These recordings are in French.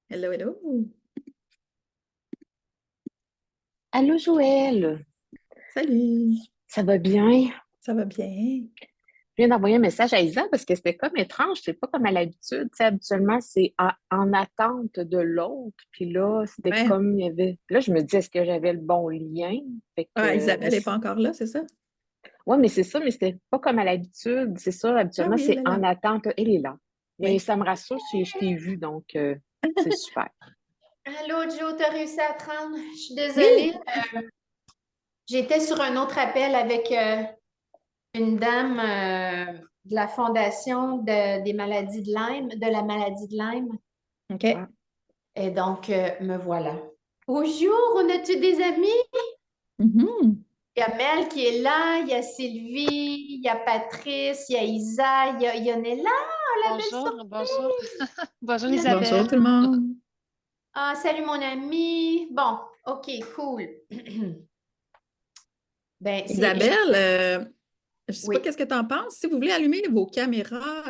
Hello, hello. Allô Joël, Salut. ça va bien? Ça va bien? Je viens d'envoyer un message à Isa parce que c'était comme étrange, c'est pas comme à l'habitude. Tu sais, habituellement, c'est en attente de l'autre. Puis là, c'était Ouais. comme il y avait. Là, je me dis, est-ce que j'avais le bon lien? Fait Ah, que. Isabelle n'est pas encore là, c'est ça? Ouais, mais c'est ça, mais c'était pas comme à l'habitude. C'est ça, Ah habituellement, oui, elle c'est est là. en attente. Elle est là. Mais Oui. ça me rassure si je t'ai vu, donc c'est super. Allô, Joe, t'as réussi à te rendre? Je suis désolée. Oui. J'étais sur un autre appel avec une dame de la Fondation des maladies de Lyme, de la maladie de Lyme. OK. Et donc, me voilà. Bonjour, on a-tu des amis? Mhm. Il y a Mel qui est là, il y a Sylvie, il y a Patrice, il y a Isa, il y a Nella, la belle Bonjour, bonjour. surprise. Bonjour La Bonjour Isabelle. tout le monde. Ah, salut mon ami. Bon, OK, cool. Ben, Isabelle, je ne sais pas oui. qu'est-ce que tu en penses. Si vous voulez allumer vos caméras,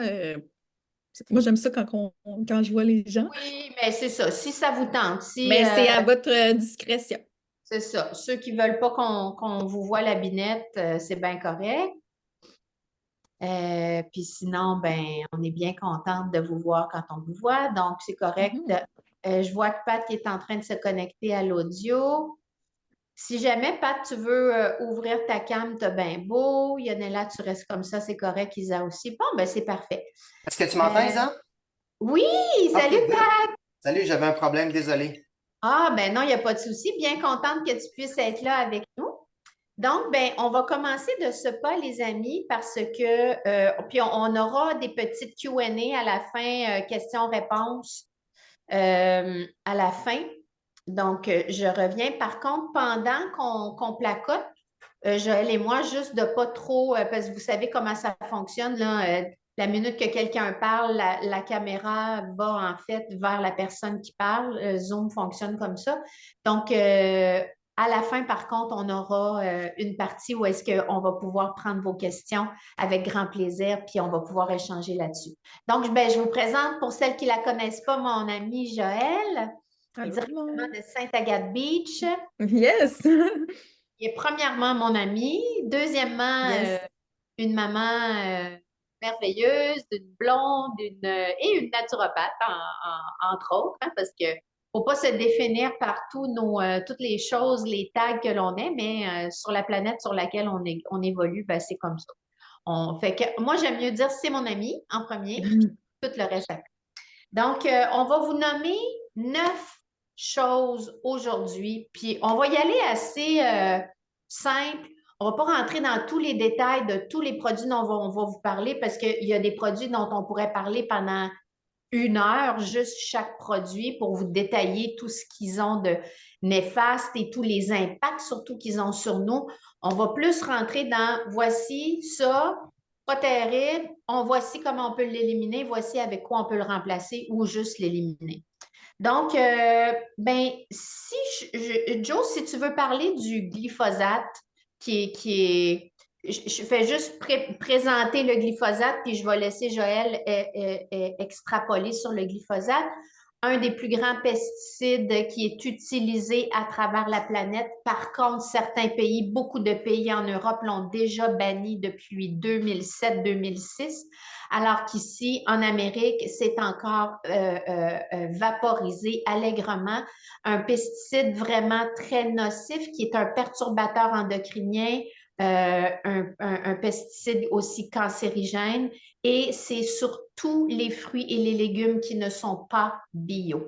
moi j'aime ça quand je vois les gens, Oui, mais c'est ça. Si ça vous tente, si mais c'est à votre discrétion. c'est ça. Ceux qui veulent pas qu'on vous voit la binette, c'est bien correct. Puis sinon, ben, on est bien contente de vous voir quand on vous voit, donc c'est correct Mhm. Je vois que Pat qui est en train de se connecter à l'audio. Si jamais, Pat, tu veux ouvrir ta cam, t'as bien beau. Yonella, tu restes comme ça, c'est correct. Isa aussi. Bon, ben c'est parfait. Est-ce que tu m'entends, Isa? Oui, OK, salut good. Pat! Salut, j'avais un problème, désolé. Ah, ben non, il n'y a pas de souci. Bien contente que tu puisses être là avec nous. Donc, ben, on va commencer de ce pas, les amis, parce que, puis on aura des petites Q&A à la fin, questions-réponses à la fin. Donc, je reviens. Par contre, pendant qu'on placote, Joël et moi, juste de pas trop, parce que vous savez comment ça fonctionne, là, la minute que quelqu'un parle, la caméra va en fait vers la personne qui parle. Zoom fonctionne comme ça. Donc, à la fin, par contre, on aura une partie où est-ce qu'on va pouvoir prendre vos questions avec grand plaisir, puis on va pouvoir échanger là-dessus. Donc, ben, je vous présente, pour celles qui ne la connaissent pas, mon amie Joël, Allô, tout le directement monde. de Sainte-Agathe-Beach. Yes! Il est premièrement mon amie, deuxièmement, Yes. une maman merveilleuse, d'une blonde, et une naturopathe, entre autres, hein, parce que faut pas se définir par toutes les choses, les tags que l'on est, mais sur la planète sur laquelle on évolue, ben, c'est comme ça. Fait que moi, j'aime mieux dire c'est mon ami en premier, tout le reste après. Donc, on va vous nommer 9 choses aujourd'hui, puis on va y aller assez simple. On ne va pas rentrer dans tous les détails de tous les produits dont on va vous parler parce qu'il y a des produits dont on pourrait parler pendant 1 heure, juste chaque produit pour vous détailler tout ce qu'ils ont de néfaste et tous les impacts surtout qu'ils ont sur nous. On va plus rentrer dans voici ça, pas terrible, voici comment on peut l'éliminer, voici avec quoi on peut le remplacer ou juste l'éliminer. Donc, ben, Joe, si tu veux parler du glyphosate, je fais juste présenter le glyphosate, puis je vais laisser Joël extrapoler sur le glyphosate. Un des plus grands pesticides qui est utilisé à travers la planète. Par contre, certains pays, beaucoup de pays en Europe l'ont déjà banni depuis 2007-2006, alors qu'ici, en Amérique, c'est encore vaporisé allègrement. Un pesticide vraiment très nocif qui est un perturbateur endocrinien, un pesticide aussi cancérigène, et c'est sur tous les fruits et les légumes qui ne sont pas bio.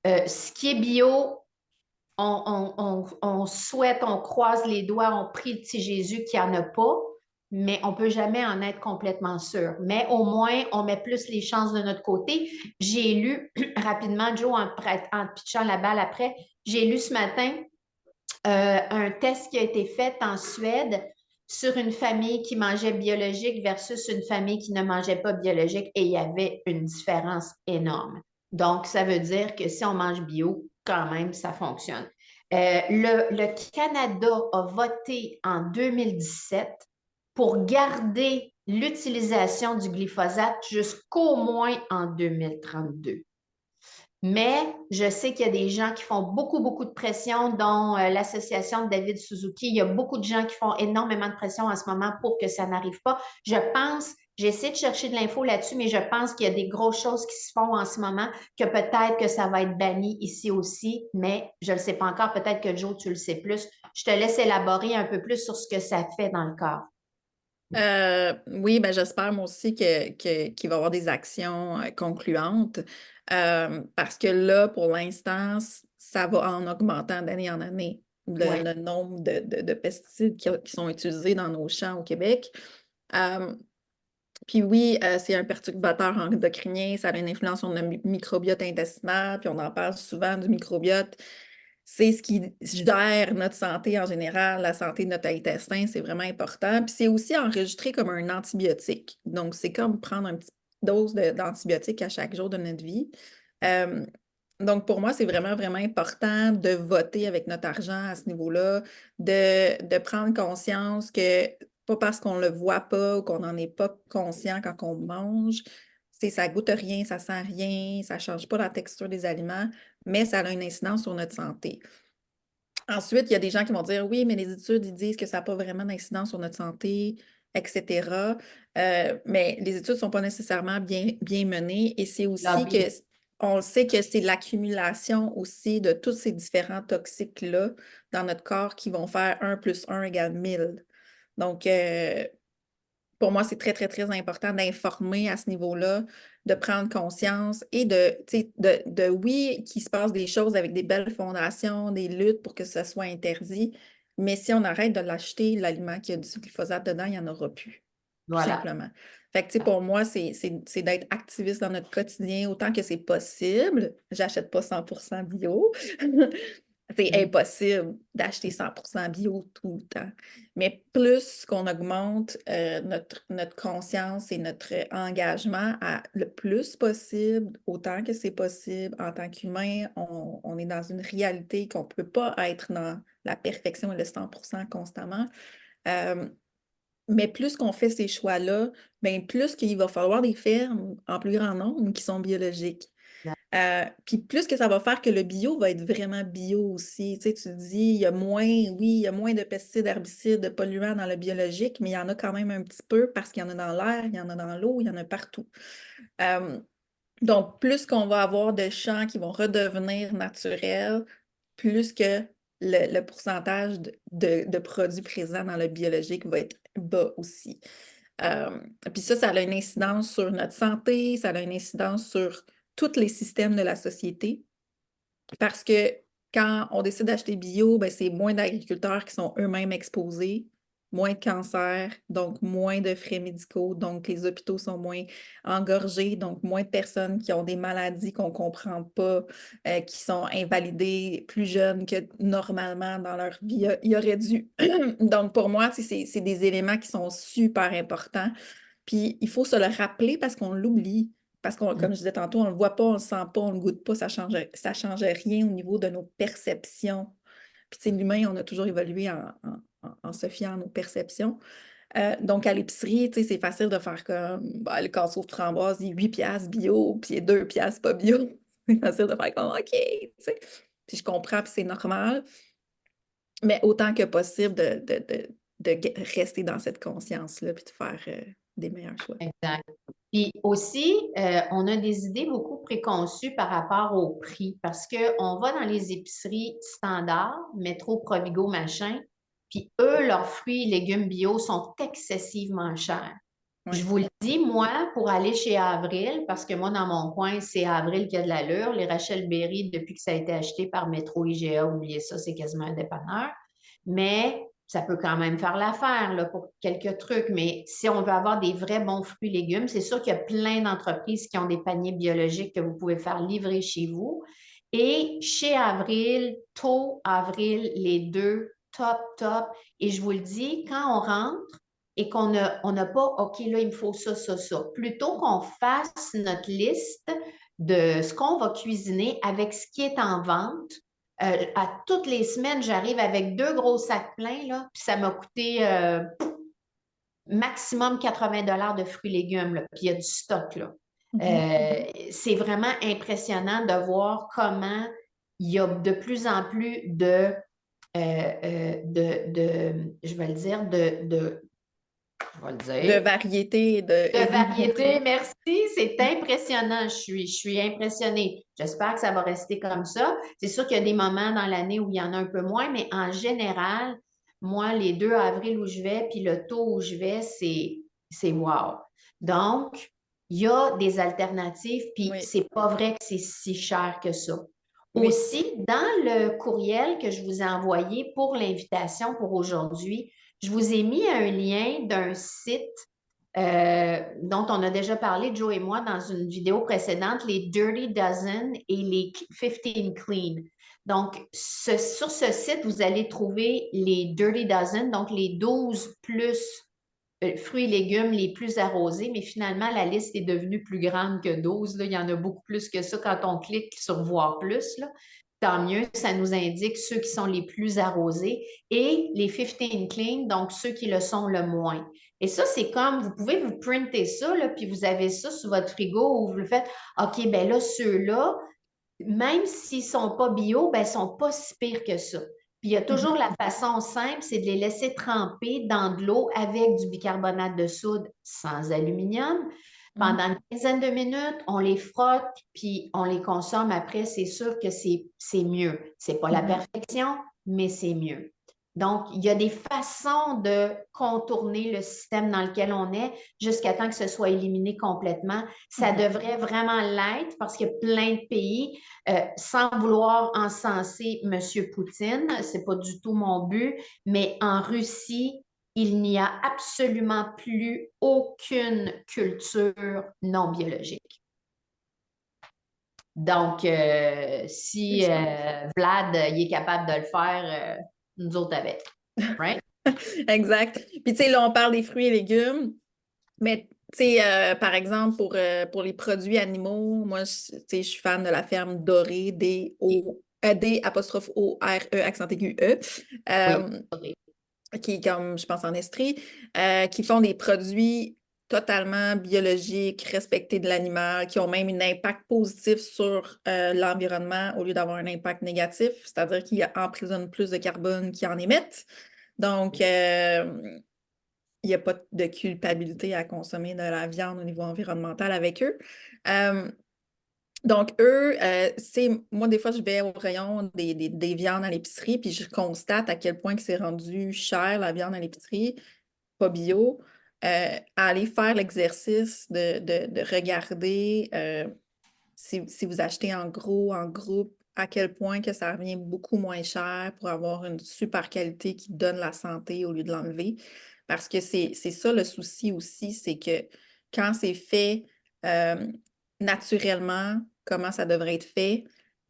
Ce qui est bio, on souhaite, on croise les doigts, on prie le petit Jésus qu'il n'y en a pas, mais on ne peut jamais en être complètement sûr. Mais au moins, on met plus les chances de notre côté. J'ai lu rapidement, Joe, en pitchant la balle après, j'ai lu ce matin un test qui a été fait en Suède sur une famille qui mangeait biologique versus une famille qui ne mangeait pas biologique, et il y avait une différence énorme. Donc, ça veut dire que si on mange bio, quand même, ça fonctionne. Le Canada a voté en 2017 pour garder l'utilisation du glyphosate jusqu'au moins en 2032. Mais je sais qu'il y a des gens qui font beaucoup, beaucoup de pression, dont l'association de David Suzuki. Il y a beaucoup de gens qui font énormément de pression en ce moment pour que ça n'arrive pas. J'ai essayé de chercher de l'info là-dessus, mais je pense qu'il y a des grosses choses qui se font en ce moment, que peut-être que ça va être banni ici aussi, mais je ne le sais pas encore. Peut-être que Joe, tu le sais plus. Je te laisse élaborer un peu plus sur ce que ça fait dans le corps. Oui, ben j'espère moi aussi qu'il va y avoir des actions concluantes parce que là, pour l'instant, ça va en augmentant d'année en année, le nombre de pesticides qui sont utilisés dans nos champs au Québec. Puis oui, c'est un perturbateur endocrinien, ça a une influence sur le microbiote intestinal, puis on en parle souvent du microbiote. C'est ce qui gère notre santé en général, la santé de notre intestin, c'est vraiment important. Puis c'est aussi enregistré comme un antibiotique. Donc, c'est comme prendre une petite dose d'antibiotique à chaque jour de notre vie. Donc, pour moi, c'est vraiment, vraiment important de voter avec notre argent à ce niveau-là, de prendre conscience que pas parce qu'on ne le voit pas ou qu'on n'en est pas conscient quand on mange, ça goûte rien, ça sent rien, ça ne change pas la texture des aliments, mais ça a une incidence sur notre santé. Ensuite, il y a des gens qui vont dire, oui, mais les études, ils disent que ça n'a pas vraiment d'incidence sur notre santé, etc. Mais les études ne sont pas nécessairement bien menées, et c'est aussi que on sait que c'est l'accumulation aussi de tous ces différents toxiques-là dans notre corps qui vont faire 1 plus 1 égale 1000. Donc, pour moi, c'est très, très, très important d'informer à ce niveau-là, de prendre conscience et tu sais, oui, qu'il se passe des choses avec des belles fondations, des luttes pour que ça soit interdit, mais si on arrête de l'acheter, l'aliment qui a du glyphosate dedans, il n'y en aura plus, tout Voilà. simplement. Fait que, tu sais, pour moi, c'est d'être activiste dans notre quotidien autant que c'est possible. J'achète pas 100% bio. C'est impossible d'acheter 100% bio tout le temps. Mais plus qu'on augmente notre conscience et notre engagement à le plus possible, autant que c'est possible, en tant qu'humain, on est dans une réalité qu'on ne peut pas être dans la perfection et le 100% constamment. Mais plus qu'on fait ces choix-là, bien plus qu'il va falloir des fermes en plus grand nombre qui sont biologiques. Puis plus que ça va faire que le bio va être vraiment bio aussi. Tu sais, tu te dis, il y a moins, oui, il y a moins de pesticides, herbicides, de polluants dans le biologique, mais il y en a quand même un petit peu parce qu'il y en a dans l'air, il y en a dans l'eau, il y en a partout. Donc, plus qu'on va avoir de champs qui vont redevenir naturels, plus que le pourcentage de produits présents dans le biologique va être bas aussi. Puis ça a une incidence sur notre santé, ça a une incidence sur tous les systèmes de la société, parce que quand on décide d'acheter bio, ben, c'est moins d'agriculteurs qui sont eux-mêmes exposés, moins de cancers, donc moins de frais médicaux, donc les hôpitaux sont moins engorgés, donc moins de personnes qui ont des maladies qu'on ne comprend pas, qui sont invalidées plus jeunes que normalement dans leur vie, il y aurait dû. Donc pour moi, c'est des éléments qui sont super importants. Puis il faut se le rappeler parce qu'on l'oublie. Parce qu'on, comme je disais tantôt, on ne le voit pas, on ne le sent pas, on ne le goûte pas, ça change rien au niveau de nos perceptions. Puis, tu sais, l'humain, on a toujours évolué en se fiant à nos perceptions. Donc, à l'épicerie, tu sais, c'est facile de faire comme le casseau de framboise, il est 8 piastres bio, puis il est 2 piastres pas bio. C'est facile de faire comme OK, tu sais. Puis je comprends, puis c'est normal. Mais autant que possible de rester dans cette conscience-là, puis de faire des meilleurs choix. Exact. Puis aussi, on a des idées beaucoup préconçues par rapport au prix parce qu'on va dans les épiceries standards, Métro, Provigo, machin, puis eux, leurs fruits et légumes bio sont excessivement chers. Ouais. Je vous le dis, moi, pour aller chez Avril, parce que moi, dans mon coin, c'est Avril qui a de l'allure. Les Rachel Berry, depuis que ça a été acheté par Métro IGA, oubliez ça, c'est quasiment un dépanneur. Mais ça peut quand même faire l'affaire là, pour quelques trucs. Mais si on veut avoir des vrais bons fruits et légumes, c'est sûr qu'il y a plein d'entreprises qui ont des paniers biologiques que vous pouvez faire livrer chez vous. Et chez Avril, tôt Avril, les deux, top, top. Et je vous le dis, quand on rentre, et qu'on n'a pas, OK, là, il me faut ça, ça, ça. Plutôt qu'on fasse notre liste de ce qu'on va cuisiner avec ce qui est en vente. À toutes les semaines, j'arrive avec 2 gros sacs pleins, là, puis ça m'a coûté maximum 80 $ de fruits et légumes, là, puis il y a du stock, là. C'est vraiment impressionnant de voir comment il y a de plus en plus je vais le dire, je vais le dire. De variété. De variété, merci. C'est impressionnant. Je suis impressionnée. J'espère que ça va rester comme ça. C'est sûr qu'il y a des moments dans l'année où il y en a un peu moins, mais en général, moi, les 2 avril où je vais, puis le taux où je vais, c'est wow. Donc, il y a des alternatives, puis Oui. c'est pas vrai que c'est si cher que ça. Oui. Aussi, dans le courriel que je vous ai envoyé pour l'invitation pour aujourd'hui, je vous ai mis un lien d'un site dont on a déjà parlé, Joe et moi, dans une vidéo précédente, les Dirty Dozen et les 15 Clean. Donc, sur ce site, vous allez trouver les Dirty Dozen, donc les 12 plus fruits et légumes les plus arrosés, mais finalement, la liste est devenue plus grande que 12. Là. Il y en a beaucoup plus que ça quand on clique sur Voir plus. Là. Tant mieux, ça nous indique ceux qui sont les plus arrosés et les 15 clean, donc ceux qui le sont le moins. Et ça, c'est comme, vous pouvez vous printer ça, là, puis vous avez ça sur votre frigo où vous le faites, OK, ben là, ceux-là, même s'ils ne sont pas bio, ben, ils ne sont pas si pires que ça. Puis il y a toujours la façon simple, c'est de les laisser tremper dans de l'eau avec du bicarbonate de soude sans aluminium. pendant une quinzaine de minutes, on les frotte, puis on les consomme après, c'est sûr que c'est mieux. C'est pas la perfection, mais c'est mieux. Donc, il y a des façons de contourner le système dans lequel on est jusqu'à temps que ce soit éliminé complètement. Ça devrait vraiment l'être parce qu'il y a plein de pays, sans vouloir encenser M. Poutine, c'est pas du tout mon but, mais en Russie, il n'y a absolument plus aucune culture non biologique. Donc, si Vlad il est capable de le faire, nous autres avec. Right? Exact. Puis, tu sais, là, on parle des fruits et légumes, mais, tu sais, par exemple, pour les produits animaux, moi, tu sais, je suis fan de la ferme Doré, D''O''R''E, accent aigu E, Oui. qui est comme, je pense, en Estrie, qui font des produits totalement biologiques, respectés de l'animal, qui ont même un impact positif sur l'environnement au lieu d'avoir un impact négatif, c'est-à-dire qu'ils emprisonnent plus de carbone qu'ils en émettent. Donc, il n'y a pas de culpabilité à consommer de la viande au niveau environnemental avec eux. Donc, eux, moi, des fois, je vais au rayon des viandes à l'épicerie, puis je constate à quel point que c'est rendu cher, la viande à l'épicerie, pas bio, à aller faire l'exercice de regarder si vous achetez en gros, en groupe, à quel point que ça revient beaucoup moins cher pour avoir une super qualité qui donne la santé au lieu de l'enlever. Parce que c'est ça le souci aussi, c'est que quand c'est fait naturellement, comment ça devrait être fait,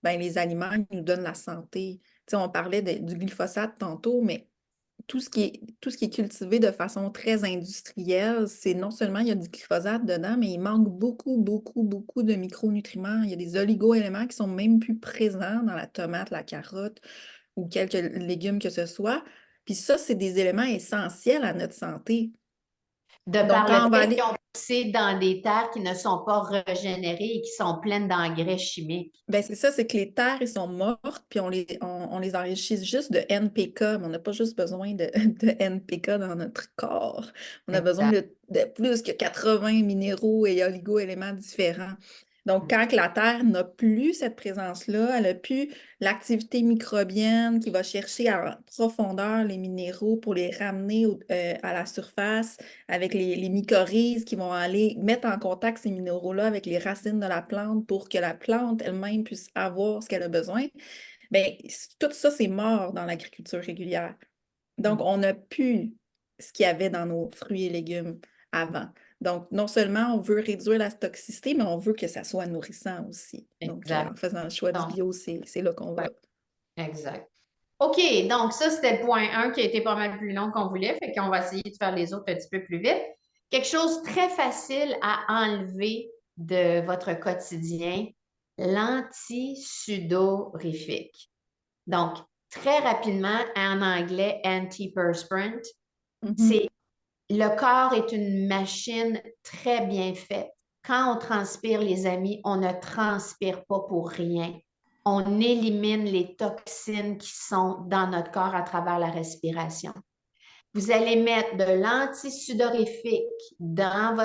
ben, les aliments ils nous donnent la santé. Tu sais, on parlait du glyphosate tantôt, mais tout ce qui est cultivé de façon très industrielle, c'est non seulement il y a du glyphosate dedans, mais il manque beaucoup, beaucoup, beaucoup de micronutriments. Il y a des oligo-éléments qui sont même plus présents dans la tomate, la carotte ou quelques légumes que ce soit. Puis ça, c'est des éléments essentiels à notre santé. De Donc, par quand on le va fait aller... qu'ils ont poussé dans des terres qui ne sont pas régénérées et qui sont pleines d'engrais chimiques. Ben c'est ça, c'est que les terres, ils sont mortes, puis on les enrichit juste de NPK, mais on n'a pas juste besoin de NPK dans notre corps. On a besoin de plus que 80 minéraux et oligo-éléments différents. Donc, quand la terre n'a plus cette présence-là, elle n'a plus l'activité microbienne qui va chercher en profondeur les minéraux pour les ramener à la surface avec les mycorhizes qui vont aller mettre en contact ces minéraux-là avec les racines de la plante pour que la plante elle-même puisse avoir ce qu'elle a besoin, bien, tout ça, c'est mort dans l'agriculture régulière. Donc, on n'a plus ce qu'il y avait dans nos fruits et légumes avant. Donc, non seulement on veut réduire la toxicité, mais on veut que ça soit nourrissant aussi. Donc, en faisant le choix du bio, c'est là qu'on va. Exact. OK, donc ça, c'était le point 1 qui a été pas mal plus long qu'on voulait, fait qu'on va essayer de faire les autres un petit peu plus vite. Quelque chose de très facile à enlever de votre quotidien, l'anti-sudorifique. Donc, très rapidement, en anglais, antiperspirant, c'est le corps est une machine très bien faite. Quand on transpire, les amis, on ne transpire pas pour rien. On élimine les toxines qui sont dans notre corps à travers la respiration. Vous allez mettre de l'antisudorifique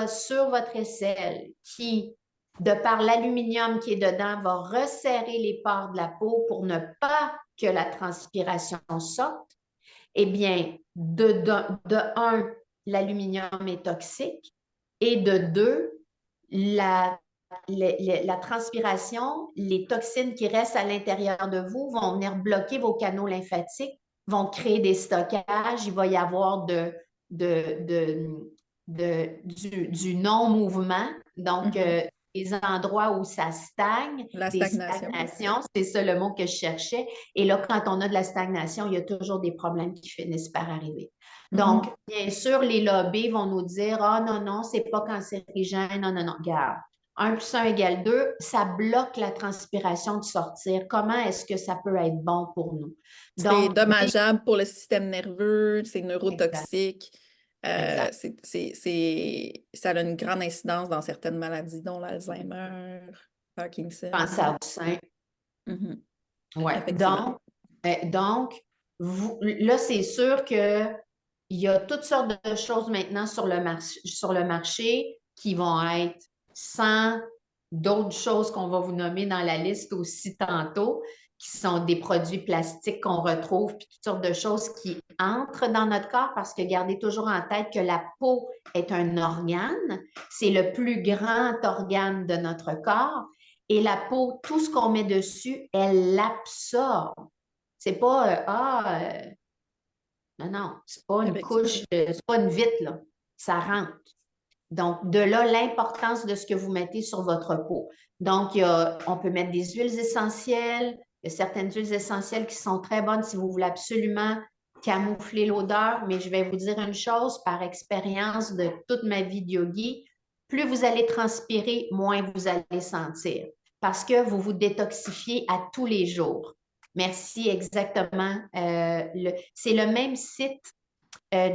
sur votre aisselle qui, de par l'aluminium qui est dedans, va resserrer les pores de la peau pour ne pas que la transpiration sorte. Eh bien, de un, l'aluminium est toxique et de deux, la transpiration, les toxines qui restent à l'intérieur de vous vont venir bloquer vos canaux lymphatiques, vont créer des stockages, il va y avoir du non-mouvement, donc les endroits où ça stagne, des stagnations, c'est ça le mot que je cherchais. Et là, quand on a de la stagnation, il y a toujours des problèmes qui finissent par arriver. Donc, bien sûr, les lobbies vont nous dire « Ah non, non, c'est pas cancérigène, non, non, non, regarde. » 1 + 1 = 2, ça bloque la transpiration de sortir. Comment est-ce que ça peut être bon pour nous? C'est dommageable pour le système nerveux, c'est neurotoxique. Ça a une grande incidence dans certaines maladies, dont l'Alzheimer, Parkinson. Cancer du sein. Oui. Donc là, c'est sûr qu'il y a toutes sortes de choses maintenant sur le marché qui vont être sans d'autres choses qu'on va vous nommer dans la liste aussi tantôt, qui sont des produits plastiques qu'on retrouve, puis toutes sortes de choses qui entrent dans notre corps, parce que gardez toujours en tête que la peau est un organe, c'est le plus grand organe de notre corps, et la peau, tout ce qu'on met dessus, elle l'absorbe. C'est pas, non, c'est pas une Effectivement. couche, c'est pas une vitre, là. Ça rentre. Donc, de là, l'importance de ce que vous mettez sur votre peau. Donc, on peut mettre des huiles essentielles. Il y a certaines huiles essentielles qui sont très bonnes si vous voulez absolument camoufler l'odeur. Mais je vais vous dire une chose, par expérience de toute ma vie de yogi, plus vous allez transpirer, moins vous allez sentir. Parce que vous vous détoxifiez à tous les jours. Merci, exactement. C'est le même site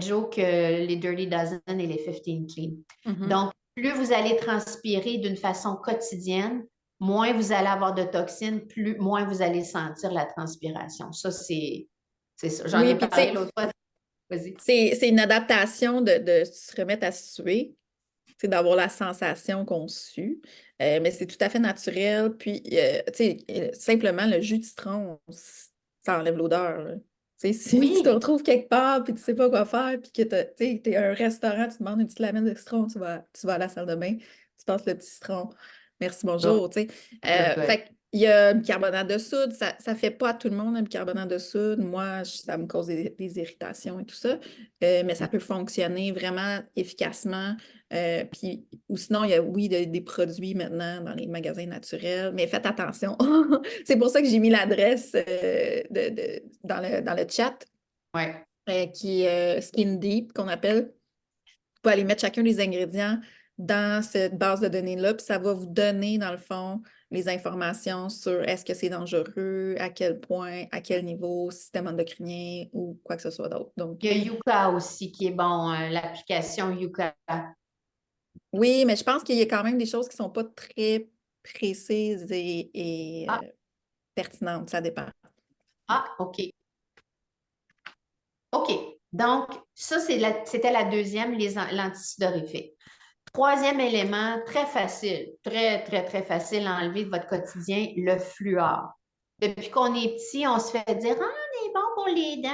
Joe, que les Dirty Dozen et les 15 Clean. Donc, plus vous allez transpirer d'une façon quotidienne, moins vous allez avoir de toxines, moins vous allez sentir la transpiration. Ça, c'est ça. J'en Oui, ai puis tu parlé sais, l'autre fois. Vas-y. c'est une adaptation de se remettre à suer, d'avoir la sensation qu'on sue, mais c'est tout à fait naturel. Puis, simplement, le jus de citron, ça enlève l'odeur, là. Si tu te Oui, retrouves quelque part, puis tu sais pas quoi faire, puis que tu es à un restaurant, tu demandes une petite lamelle de citron, tu vas à la salle de bain, tu passes le petit citron. Merci, bonjour, tu sais. Fait qu'il y a le bicarbonate de soude, ça fait pas à tout le monde, le bicarbonate de soude. Moi, ça me cause des irritations et tout ça, mais ça peut fonctionner vraiment efficacement. Ou sinon, il y a, oui, des produits maintenant dans les magasins naturels, mais faites attention. C'est pour ça que j'ai mis l'adresse dans le chat, ouais. qui est Skin Deep, qu'on appelle. Vous pouvez aller mettre chacun des ingrédients dans cette base de données-là, puis ça va vous donner, dans le fond, les informations sur est-ce que c'est dangereux, à quel point, à quel niveau, système endocrinien ou quoi que ce soit d'autre. Donc, Il y a Yuka aussi qui est bon, l'application Yuka. oui, mais je pense qu'il y a quand même des choses qui ne sont pas très précises et Ah, pertinentes. Ça dépend. OK. OK. Donc, ça, c'était la deuxième, l'antisudorifique. Troisième élément, très facile, très, très, très facile à enlever de votre quotidien, le fluor. Depuis qu'on est petit, on se fait dire, ah, on est bon pour les dents.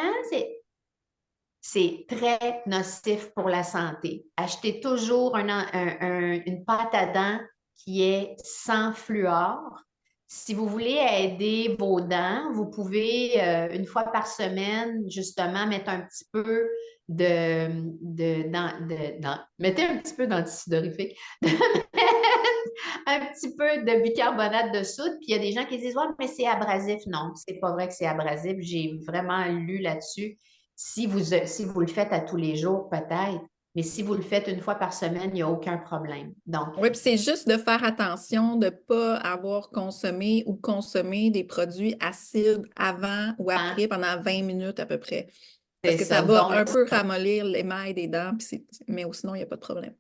C'est très nocif pour la santé. Achetez toujours une pâte à dents qui est sans fluor. Si vous voulez aider vos dents, vous pouvez, une fois par semaine, justement, mettre un petit peu mettez un petit peu d'antisudorifique, un petit peu de bicarbonate de soude, puis il y a des gens qui disent, ouais, mais c'est abrasif. Non, c'est pas vrai que c'est abrasif. J'ai vraiment lu là-dessus. Si vous le faites à tous les jours, peut-être, mais si vous le faites une fois par semaine, il n'y a aucun problème. Donc, Oui, puis c'est juste de faire attention de ne pas avoir consommé ou consommé des produits acides avant ou après pendant 20 minutes à peu près. Parce que ça va Donc, un peu ramollir l'émail des dents, mais sinon, il n'y a pas de problème.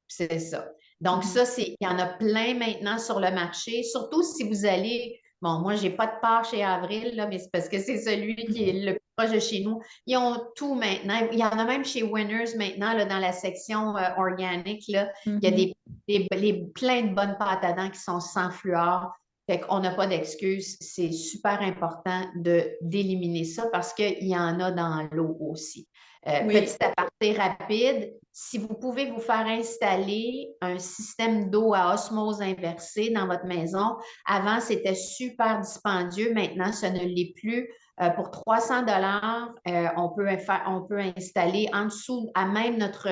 c'est ça. Donc, ça, il y en a plein maintenant sur le marché, surtout si vous allez. Bon, moi, je n'ai pas de part chez Avril, là, mais c'est parce que c'est celui qui est le plus proche de chez nous. Ils ont tout maintenant. Il y en a même chez Winners maintenant, là, dans la section organique. Là. Il y a plein de bonnes pâtes à dents qui sont sans fluor. Fait qu'on n'a pas d'excuses. C'est super important d'éliminer ça parce qu'il y en a dans l'eau aussi. Oui. Petit aparté rapide, si vous pouvez vous faire installer un système d'eau à osmose inversée dans votre maison, avant c'était super dispendieux, maintenant ce ne l'est plus. Pour 300 on peut installer en dessous, à même notre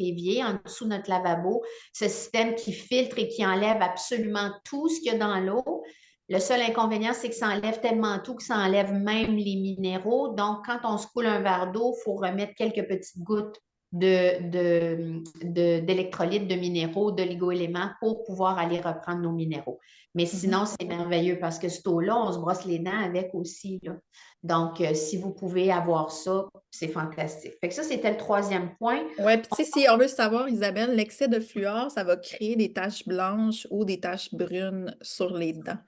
évier, en dessous de notre lavabo, ce système qui filtre et qui enlève absolument tout ce qu'il y a dans l'eau. Le seul inconvénient, c'est que ça enlève tellement tout que ça enlève même les minéraux. Donc, quand on se coule un verre d'eau, il faut remettre quelques petites gouttes d'électrolytes, de minéraux, d'oligo-éléments pour pouvoir aller reprendre nos minéraux. Mais sinon, c'est merveilleux parce que cette eau-là, on se brosse les dents avec aussi, là. Donc, si vous pouvez avoir ça, c'est fantastique. Fait que ça, c'était le troisième point. Oui, puis tu sais, si on veut savoir, Isabelle, l'excès de fluor, ça va créer des taches blanches ou des taches brunes sur les dents.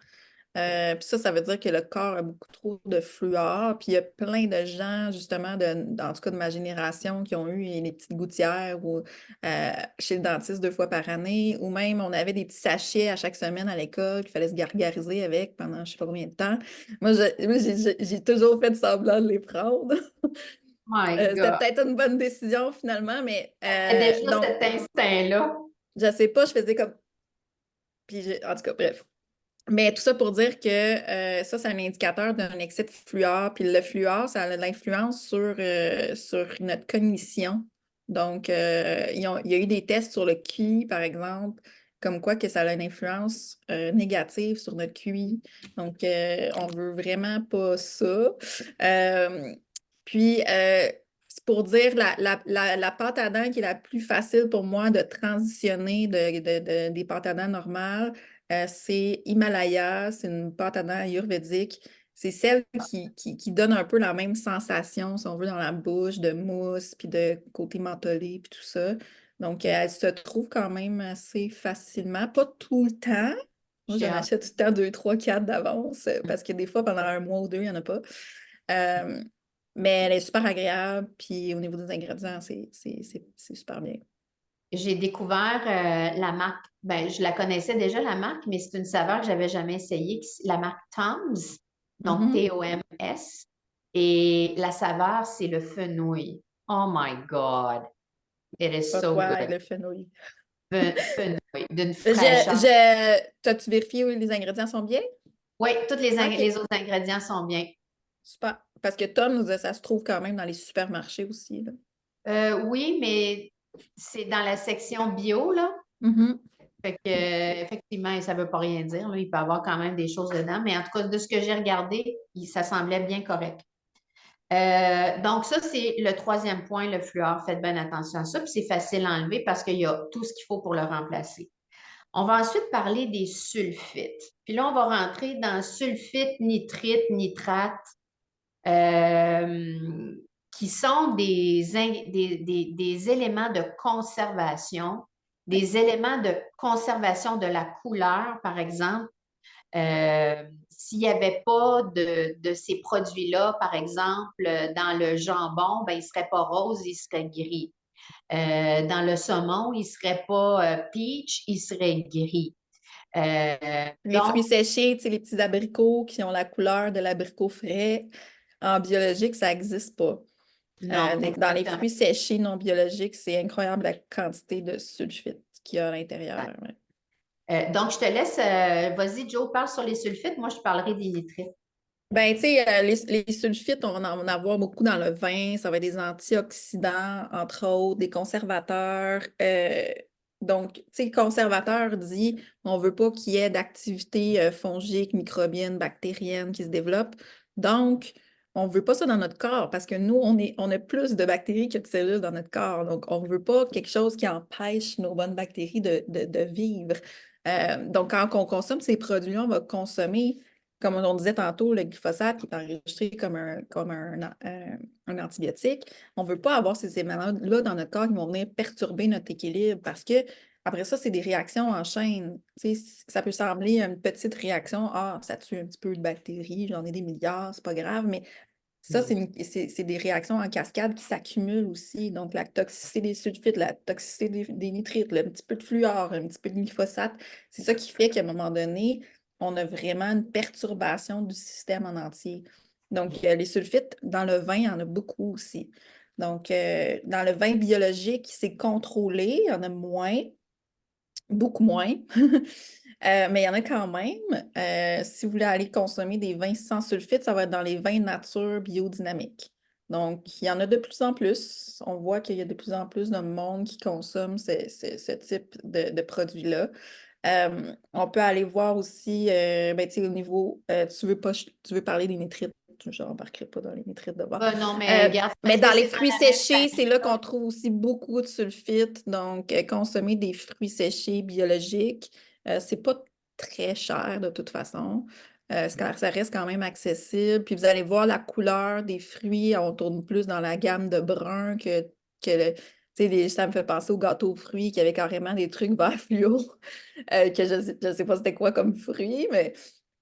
Puis ça veut dire que le corps a beaucoup trop de fluor. Puis il y a plein de gens, justement, en tout cas de ma génération, qui ont eu les petites gouttières ou chez le dentiste 2 fois par année, ou même on avait des petits sachets à chaque semaine à l'école qu'il fallait se gargariser avec pendant je ne sais pas combien de temps. Moi, j'ai toujours fait semblant de les prendre. My C'était God. peut-être une bonne décision finalement, mais Déjà donc, cet instinct-là. je sais pas, je faisais comme. Puis en tout cas, bref. Mais tout ça pour dire que ça, c'est un indicateur d'un excès de fluor. Puis le fluor, ça a de l'influence sur notre cognition. Donc, il y a eu des tests sur le QI, par exemple, comme quoi que ça a une influence négative sur notre QI. Donc, on veut vraiment pas ça. Puis, c'est pour dire la pâte à dents qui est la plus facile pour moi de transitionner des pâtes à dents normales, c'est Himalaya, c'est une pâte à dents ayurvédique. C'est celle qui donne un peu la même sensation, si on veut, dans la bouche, de mousse, puis de côté mentholé, puis tout ça. Donc, elle se trouve quand même assez facilement. Pas tout le temps. Moi, J'ai j'en hâte. achète tout le temps 2, 3, 4 d'avance, parce que des fois, pendant un mois ou 2, il n'y en a pas. Euh, mais elle est super agréable, puis au niveau des ingrédients, c'est super bien. J'ai découvert la marque, ben, je la connaissais déjà, la marque, mais c'est une saveur que j'avais jamais essayée, la marque Tom's, donc Mhm. T-O-M-S. Et la saveur, c'est le fenouil. Oh my God, it is Pas so quoi avec good. le fenouil. Fenouil, d'une fraîcheur. T'as-tu vérifié où les ingrédients sont bien? Oui, tous OK, les autres ingrédients sont bien. super. Parce que Tom nous dit ça se trouve quand même dans les supermarchés aussi, là. Oui, mais c'est dans la section bio, là. Mhm. Fait que, effectivement, ça ne veut pas rien dire, là. Il peut y avoir quand même des choses dedans, mais en tout cas, de ce que j'ai regardé, ça semblait bien correct. Donc, ça, c'est le troisième point, le fluor. Faites bien attention à ça, puis c'est facile à enlever parce qu'il y a tout ce qu'il faut pour le remplacer. On va ensuite parler des sulfites. Puis là, on va rentrer dans sulfite, nitrite, nitrate, qui sont des éléments de conservation, des éléments de conservation de la couleur, par exemple. S'il n'y avait pas de ces produits-là, par exemple, dans le jambon, ben, il ne serait pas rose, il serait gris. Dans le saumon, il ne serait pas peach, il serait gris. Les fruits Donc, séchés, tu sais, les petits abricots qui ont la couleur de l'abricot frais, en biologique, ça n'existe pas. non, Dans les exactement. fruits séchés non biologiques, c'est incroyable la quantité de sulfite qu'il y a à l'intérieur. Ouais. Donc, je te laisse, vas-y, Joe, parle sur les sulfites. Moi, je parlerai des nitrites. Ben, tu sais, les sulfites, on va en avoir beaucoup dans le vin. Ça va être des antioxydants, entre autres, des conservateurs. Donc, tu sais, conservateur dit on ne veut pas qu'il y ait d'activité fongique, microbienne, bactérienne qui se développe. Donc, on ne veut pas ça dans notre corps parce que nous, on a plus de bactéries que de cellules dans notre corps. Donc, on ne veut pas quelque chose qui empêche nos bonnes bactéries de vivre. Donc, quand on consomme ces produits-là, on va consommer comme on disait tantôt, le glyphosate qui est enregistré comme un antibiotique, on ne veut pas avoir ces éléments-là dans notre corps qui vont venir perturber notre équilibre parce que après ça, c'est des réactions en chaîne. Tu sais, ça peut sembler une petite réaction, ah, ça tue un petit peu de bactéries, j'en ai des milliards, c'est pas grave, mais ça, c'est des réactions en cascade qui s'accumulent aussi. Donc, la toxicité des sulfites, la toxicité des nitrites, un petit peu de fluor, un petit peu de glyphosate, c'est ça qui fait qu'à un moment donné, on a vraiment une perturbation du système en entier. Donc, les sulfites, dans le vin, il y en a beaucoup aussi. Donc, dans le vin biologique, c'est contrôlé, il y en a moins, beaucoup moins. Mais il y en a quand même. Si vous voulez aller consommer des vins sans sulfite, ça va être dans les vins nature biodynamiques. Donc, il y en a de plus en plus. On voit qu'il y a de plus en plus de monde qui consomme ce type de produits-là. On peut aller voir aussi, ben, tu sais, au niveau, tu veux parler des nitrites. Je n'embarquerai pas dans les nitrites de bord. Non, mais regarde, Mais parce que dans les c'est dans fruits la même séchés, c'est là qu'on famille. trouve aussi beaucoup de sulfite. Donc, consommer des fruits séchés biologiques, c'est pas très cher de toute façon. Ça reste quand même accessible. Puis vous allez voir la couleur des fruits, on tourne plus dans la gamme de brun que tu sais, ça me fait penser aux gâteaux aux fruits qui avaient carrément des trucs vert fluo, que je sais pas c'était quoi comme fruits, mais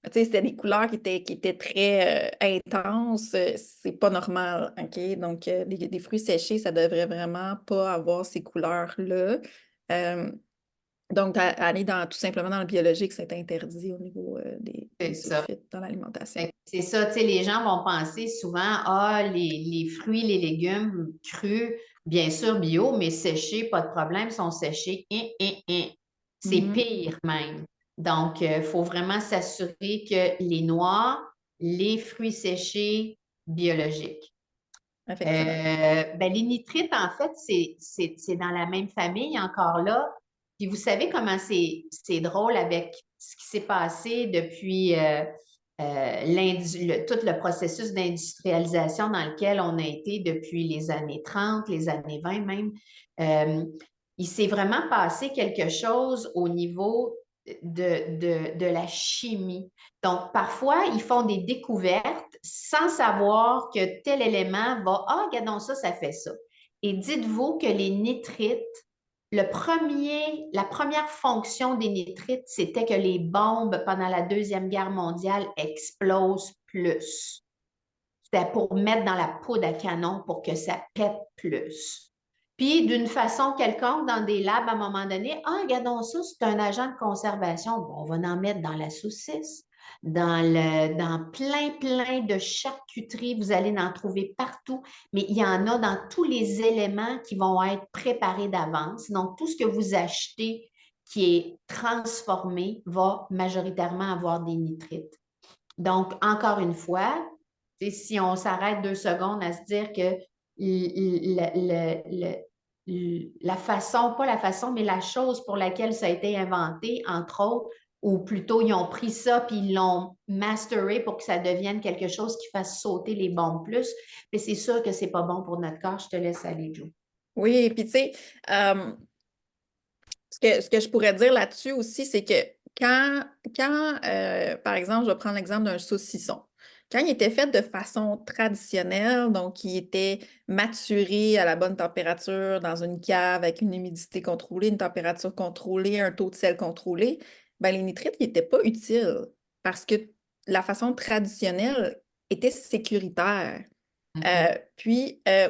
Tu sais, c'était des couleurs qui étaient très intenses. C'est pas normal, OK? Donc, des fruits séchés, ça devrait vraiment pas avoir ces couleurs-là. Euh, donc, aller tout simplement dans le biologique, c'est interdit au niveau des C'est ça. sulfites dans l'alimentation. C'est ça, tu sais, les gens vont penser souvent, ah, les fruits, les légumes crus, bien sûr bio, mais séchés, pas de problème, sont séchés. C'est Mhm. pire même. Donc, il faut vraiment s'assurer que les noix, les fruits séchés, biologiques. Effectivement. Ben, les nitrites, en fait, c'est dans la même famille encore là. Puis vous savez comment c'est drôle avec ce qui s'est passé depuis tout le processus d'industrialisation dans lequel on a été depuis les années 30, les années 20 même. Euh, il s'est vraiment passé quelque chose au niveau de la chimie. Donc, parfois, ils font des découvertes sans savoir que tel élément va, ah, regardons ça, ça fait ça. Et dites-vous que les nitrites, la première fonction des nitrites, c'était que les bombes pendant la Deuxième Guerre mondiale explosent plus. C'était pour mettre dans la poudre à canon pour que ça pète plus. Puis, d'une façon quelconque, dans des labs, à un moment donné, ah, regardons ça, c'est un agent de conservation. Bon, on va en mettre dans la saucisse, dans plein de charcuteries. Vous allez en trouver partout, mais il y en a dans tous les éléments qui vont être préparés d'avance. Donc, tout ce que vous achetez qui est transformé va majoritairement avoir des nitrites. Donc, encore une fois, si on s'arrête 2 secondes à se dire que la façon, pas la façon, mais la chose pour laquelle ça a été inventé, entre autres, ou plutôt ils ont pris ça puis ils l'ont masteré pour que ça devienne quelque chose qui fasse sauter les bombes plus. Mais c'est sûr que c'est pas bon pour notre corps. Je te laisse aller, Joe. Oui, puis tu sais, ce que je pourrais dire là-dessus aussi, c'est que par exemple, je vais prendre l'exemple d'un saucisson. Quand il était fait de façon traditionnelle, donc il était maturé à la bonne température dans une cave avec une humidité contrôlée, une température contrôlée, un taux de sel contrôlé, ben les nitrites n'étaient pas utiles parce que la façon traditionnelle était sécuritaire.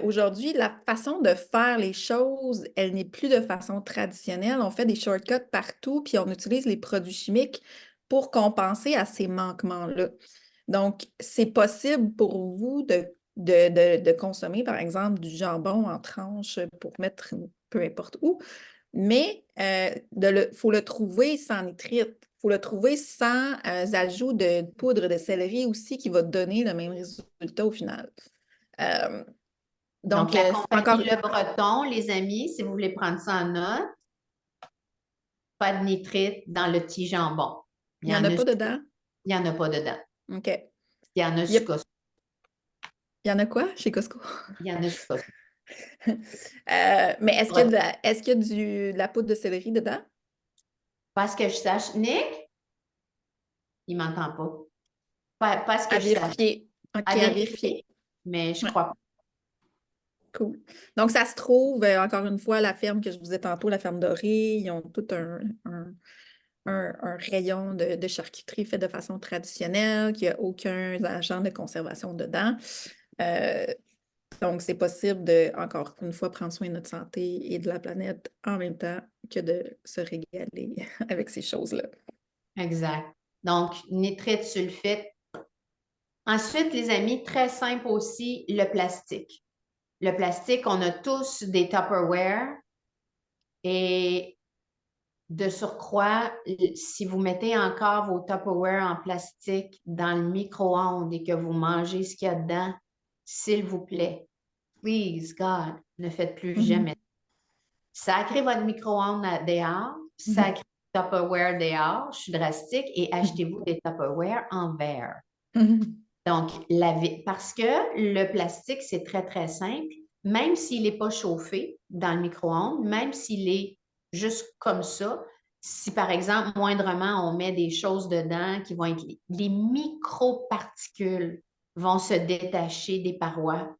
Aujourd'hui, la façon de faire les choses, elle n'est plus de façon traditionnelle. On fait des shortcuts partout, puis on utilise les produits chimiques pour compenser à ces manquements-là. Donc, c'est possible pour vous de consommer, par exemple, du jambon en tranches pour mettre peu importe où, mais faut le trouver sans nitrite. Il faut le trouver sans ajout de poudre de céleri aussi qui va donner le même résultat au final. Euh, Donc, donc, la c'est encore. compagnie Le Breton, les amis, si vous voulez prendre ça en note, pas de nitrite dans le petit jambon. Il n'y en a pas dedans? Il n'y en a pas dedans. OK. Il y en a Puis, sur Costco. il y en a quoi chez Costco? Il y en a sur Costco. Mais est-ce qu'il y a de la poudre de céleri dedans? Pas ce que je sache. Nick, il ne m'entend pas. Pas ce que À je sache. vérifier. OK, À à vérifier, vérifier. mais je Ouais, crois pas. cool. Donc, ça se trouve, encore une fois, la ferme que je vous disais tantôt, la ferme Dorée, ils ont tout un rayon de charcuterie fait de façon traditionnelle, qui n'a aucun agent de conservation dedans. Euh, Donc, c'est possible de, encore une fois, prendre soin de notre santé et de la planète en même temps que de se régaler avec ces choses-là. Exact. Donc, nitrite, sulfite. Ensuite, les amis, très simple aussi, le plastique. Le plastique, on a tous des Tupperware et de surcroît, si vous mettez encore vos Tupperware en plastique dans le micro-ondes et que vous mangez ce qu'il y a dedans, s'il vous plaît, please God, ne faites plus jamais. Sacrez votre micro-ondes dehors, sacrez votre Tupperware dehors, je suis drastique, et achetez-vous des Tupperware en verre. Donc, parce que le plastique, c'est très simple, même s'il n'est pas chauffé dans le micro-ondes, même s'il est juste comme ça, si par exemple, moindrement, on met des choses dedans qui vont être les microparticules vont se détacher des parois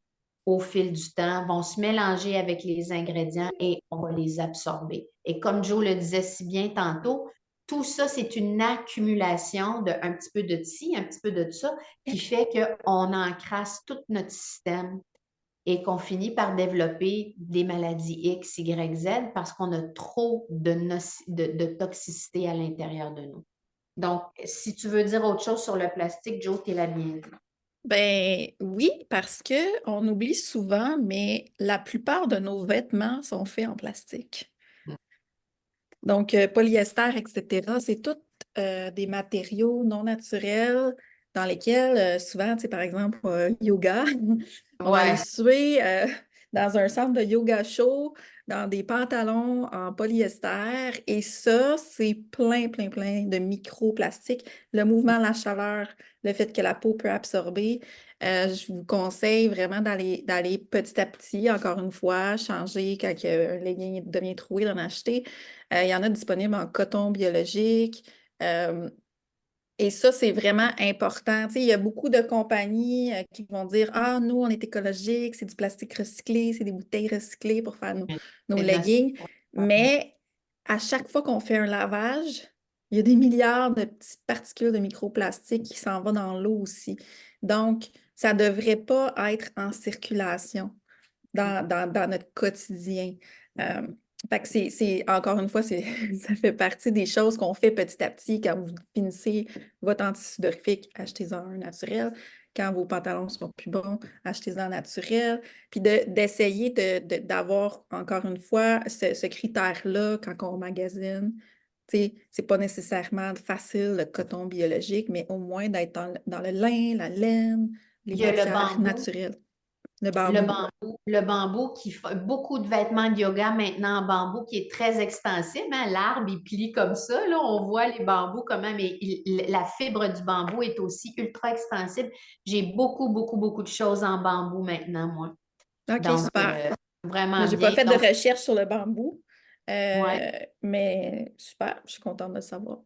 au fil du temps, vont se mélanger avec les ingrédients et on va les absorber. Et comme Joe le disait si bien tantôt, tout ça, c'est une accumulation de un petit peu de ci, un petit peu de ça, qui fait qu'on encrasse tout notre système et qu'on finit par développer des maladies X, Y, Z parce qu'on a trop de toxicité à l'intérieur de nous. Donc, si tu veux dire autre chose sur le plastique, Joe, t'es la bienvenue. Ben oui, parce que on oublie souvent, mais la plupart de nos vêtements sont faits en plastique. Donc, polyester, etc., c'est tous des matériaux non naturels dans lesquels, souvent, tu sais, par exemple, yoga, on va aller Ouais. suer dans un centre de yoga chaud, dans des pantalons en polyester, et ça, c'est plein, plein, plein de microplastiques. Le mouvement, la chaleur, le fait que la peau peut absorber, je vous conseille vraiment d'aller petit à petit, encore une fois, changer quand un legging devient troué, d'en acheter. Il y en a disponibles en coton biologique. Et ça, c'est vraiment important. Tu sais, il y a beaucoup de compagnies qui vont dire: Ah, nous, on est écologique, c'est du plastique recyclé, c'est des bouteilles recyclées pour faire nos C'est nocif. leggings. Mais à chaque fois qu'on fait un lavage, il y a des milliards de petites particules de microplastiques qui s'en vont dans l'eau aussi. Donc, ça ne devrait pas être en circulation dans notre quotidien. Fait que encore une fois, ça fait partie des choses qu'on fait petit à petit. Quand vous finissez votre antisudorifique, achetez-en un naturel. Quand vos pantalons sont plus bons, achetez-en naturel. Puis d'essayer d'avoir, encore une fois, ce critère-là quand on magasine. Tu sais, c'est pas nécessairement facile, le coton biologique, mais au moins d'être dans le lin, la laine, les Il y a le matières bambou. naturelles. Le Le bambou. bambou, le bambou qui fait beaucoup de vêtements de yoga maintenant en bambou qui est très extensible. Hein. L'arbre, il plie comme ça. Là. On voit les bambous comment, mais la fibre du bambou est aussi ultra extensible. J'ai beaucoup, beaucoup, beaucoup de choses en bambou maintenant, moi. OK, Donc, super. Moi, vraiment j'ai pas bien. fait de Donc, recherche sur le bambou, ouais. mais super, je suis contente de le savoir.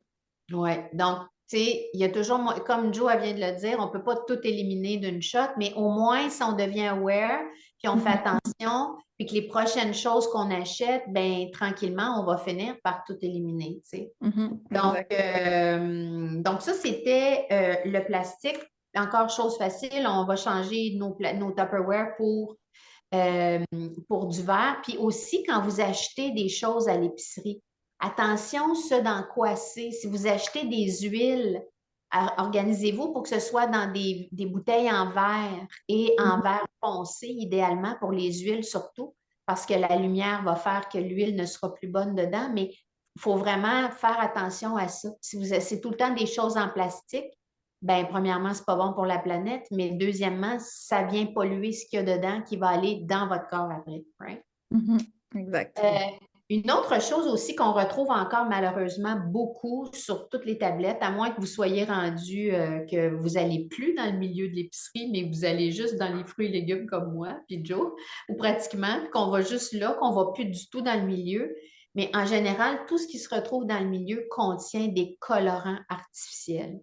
Oui, donc, tu sais, il y a toujours, comme Joe vient de le dire, on ne peut pas tout éliminer d'une shot, mais au moins, si on devient aware, puis on fait attention, puis que les prochaines choses qu'on achète, ben tranquillement, on va finir par tout éliminer, tu sais. Exact. Donc ça, c'était le plastique. Encore chose facile, on va changer nos Tupperware pour du verre. Puis aussi, quand vous achetez des choses à l'épicerie, attention ce dans quoi c'est. Si vous achetez des huiles, organisez-vous pour que ce soit dans des bouteilles en verre et en verre foncé, idéalement, pour les huiles surtout, parce que la lumière va faire que l'huile ne sera plus bonne dedans. Mais il faut vraiment faire attention à ça. Si c'est tout le temps des choses en plastique, ben premièrement, c'est pas bon pour la planète, mais deuxièmement, ça vient polluer ce qu'il y a dedans qui va aller dans votre corps après. Right? Exact. Une autre chose aussi qu'on retrouve encore malheureusement beaucoup sur toutes les tablettes, à moins que vous soyez rendu que vous n'allez plus dans le milieu de l'épicerie, mais vous allez juste dans les fruits et légumes comme moi, puis Joe, ou pratiquement, qu'on va juste là, qu'on ne va plus du tout dans le milieu. Mais en général, tout ce qui se retrouve dans le milieu contient des colorants artificiels.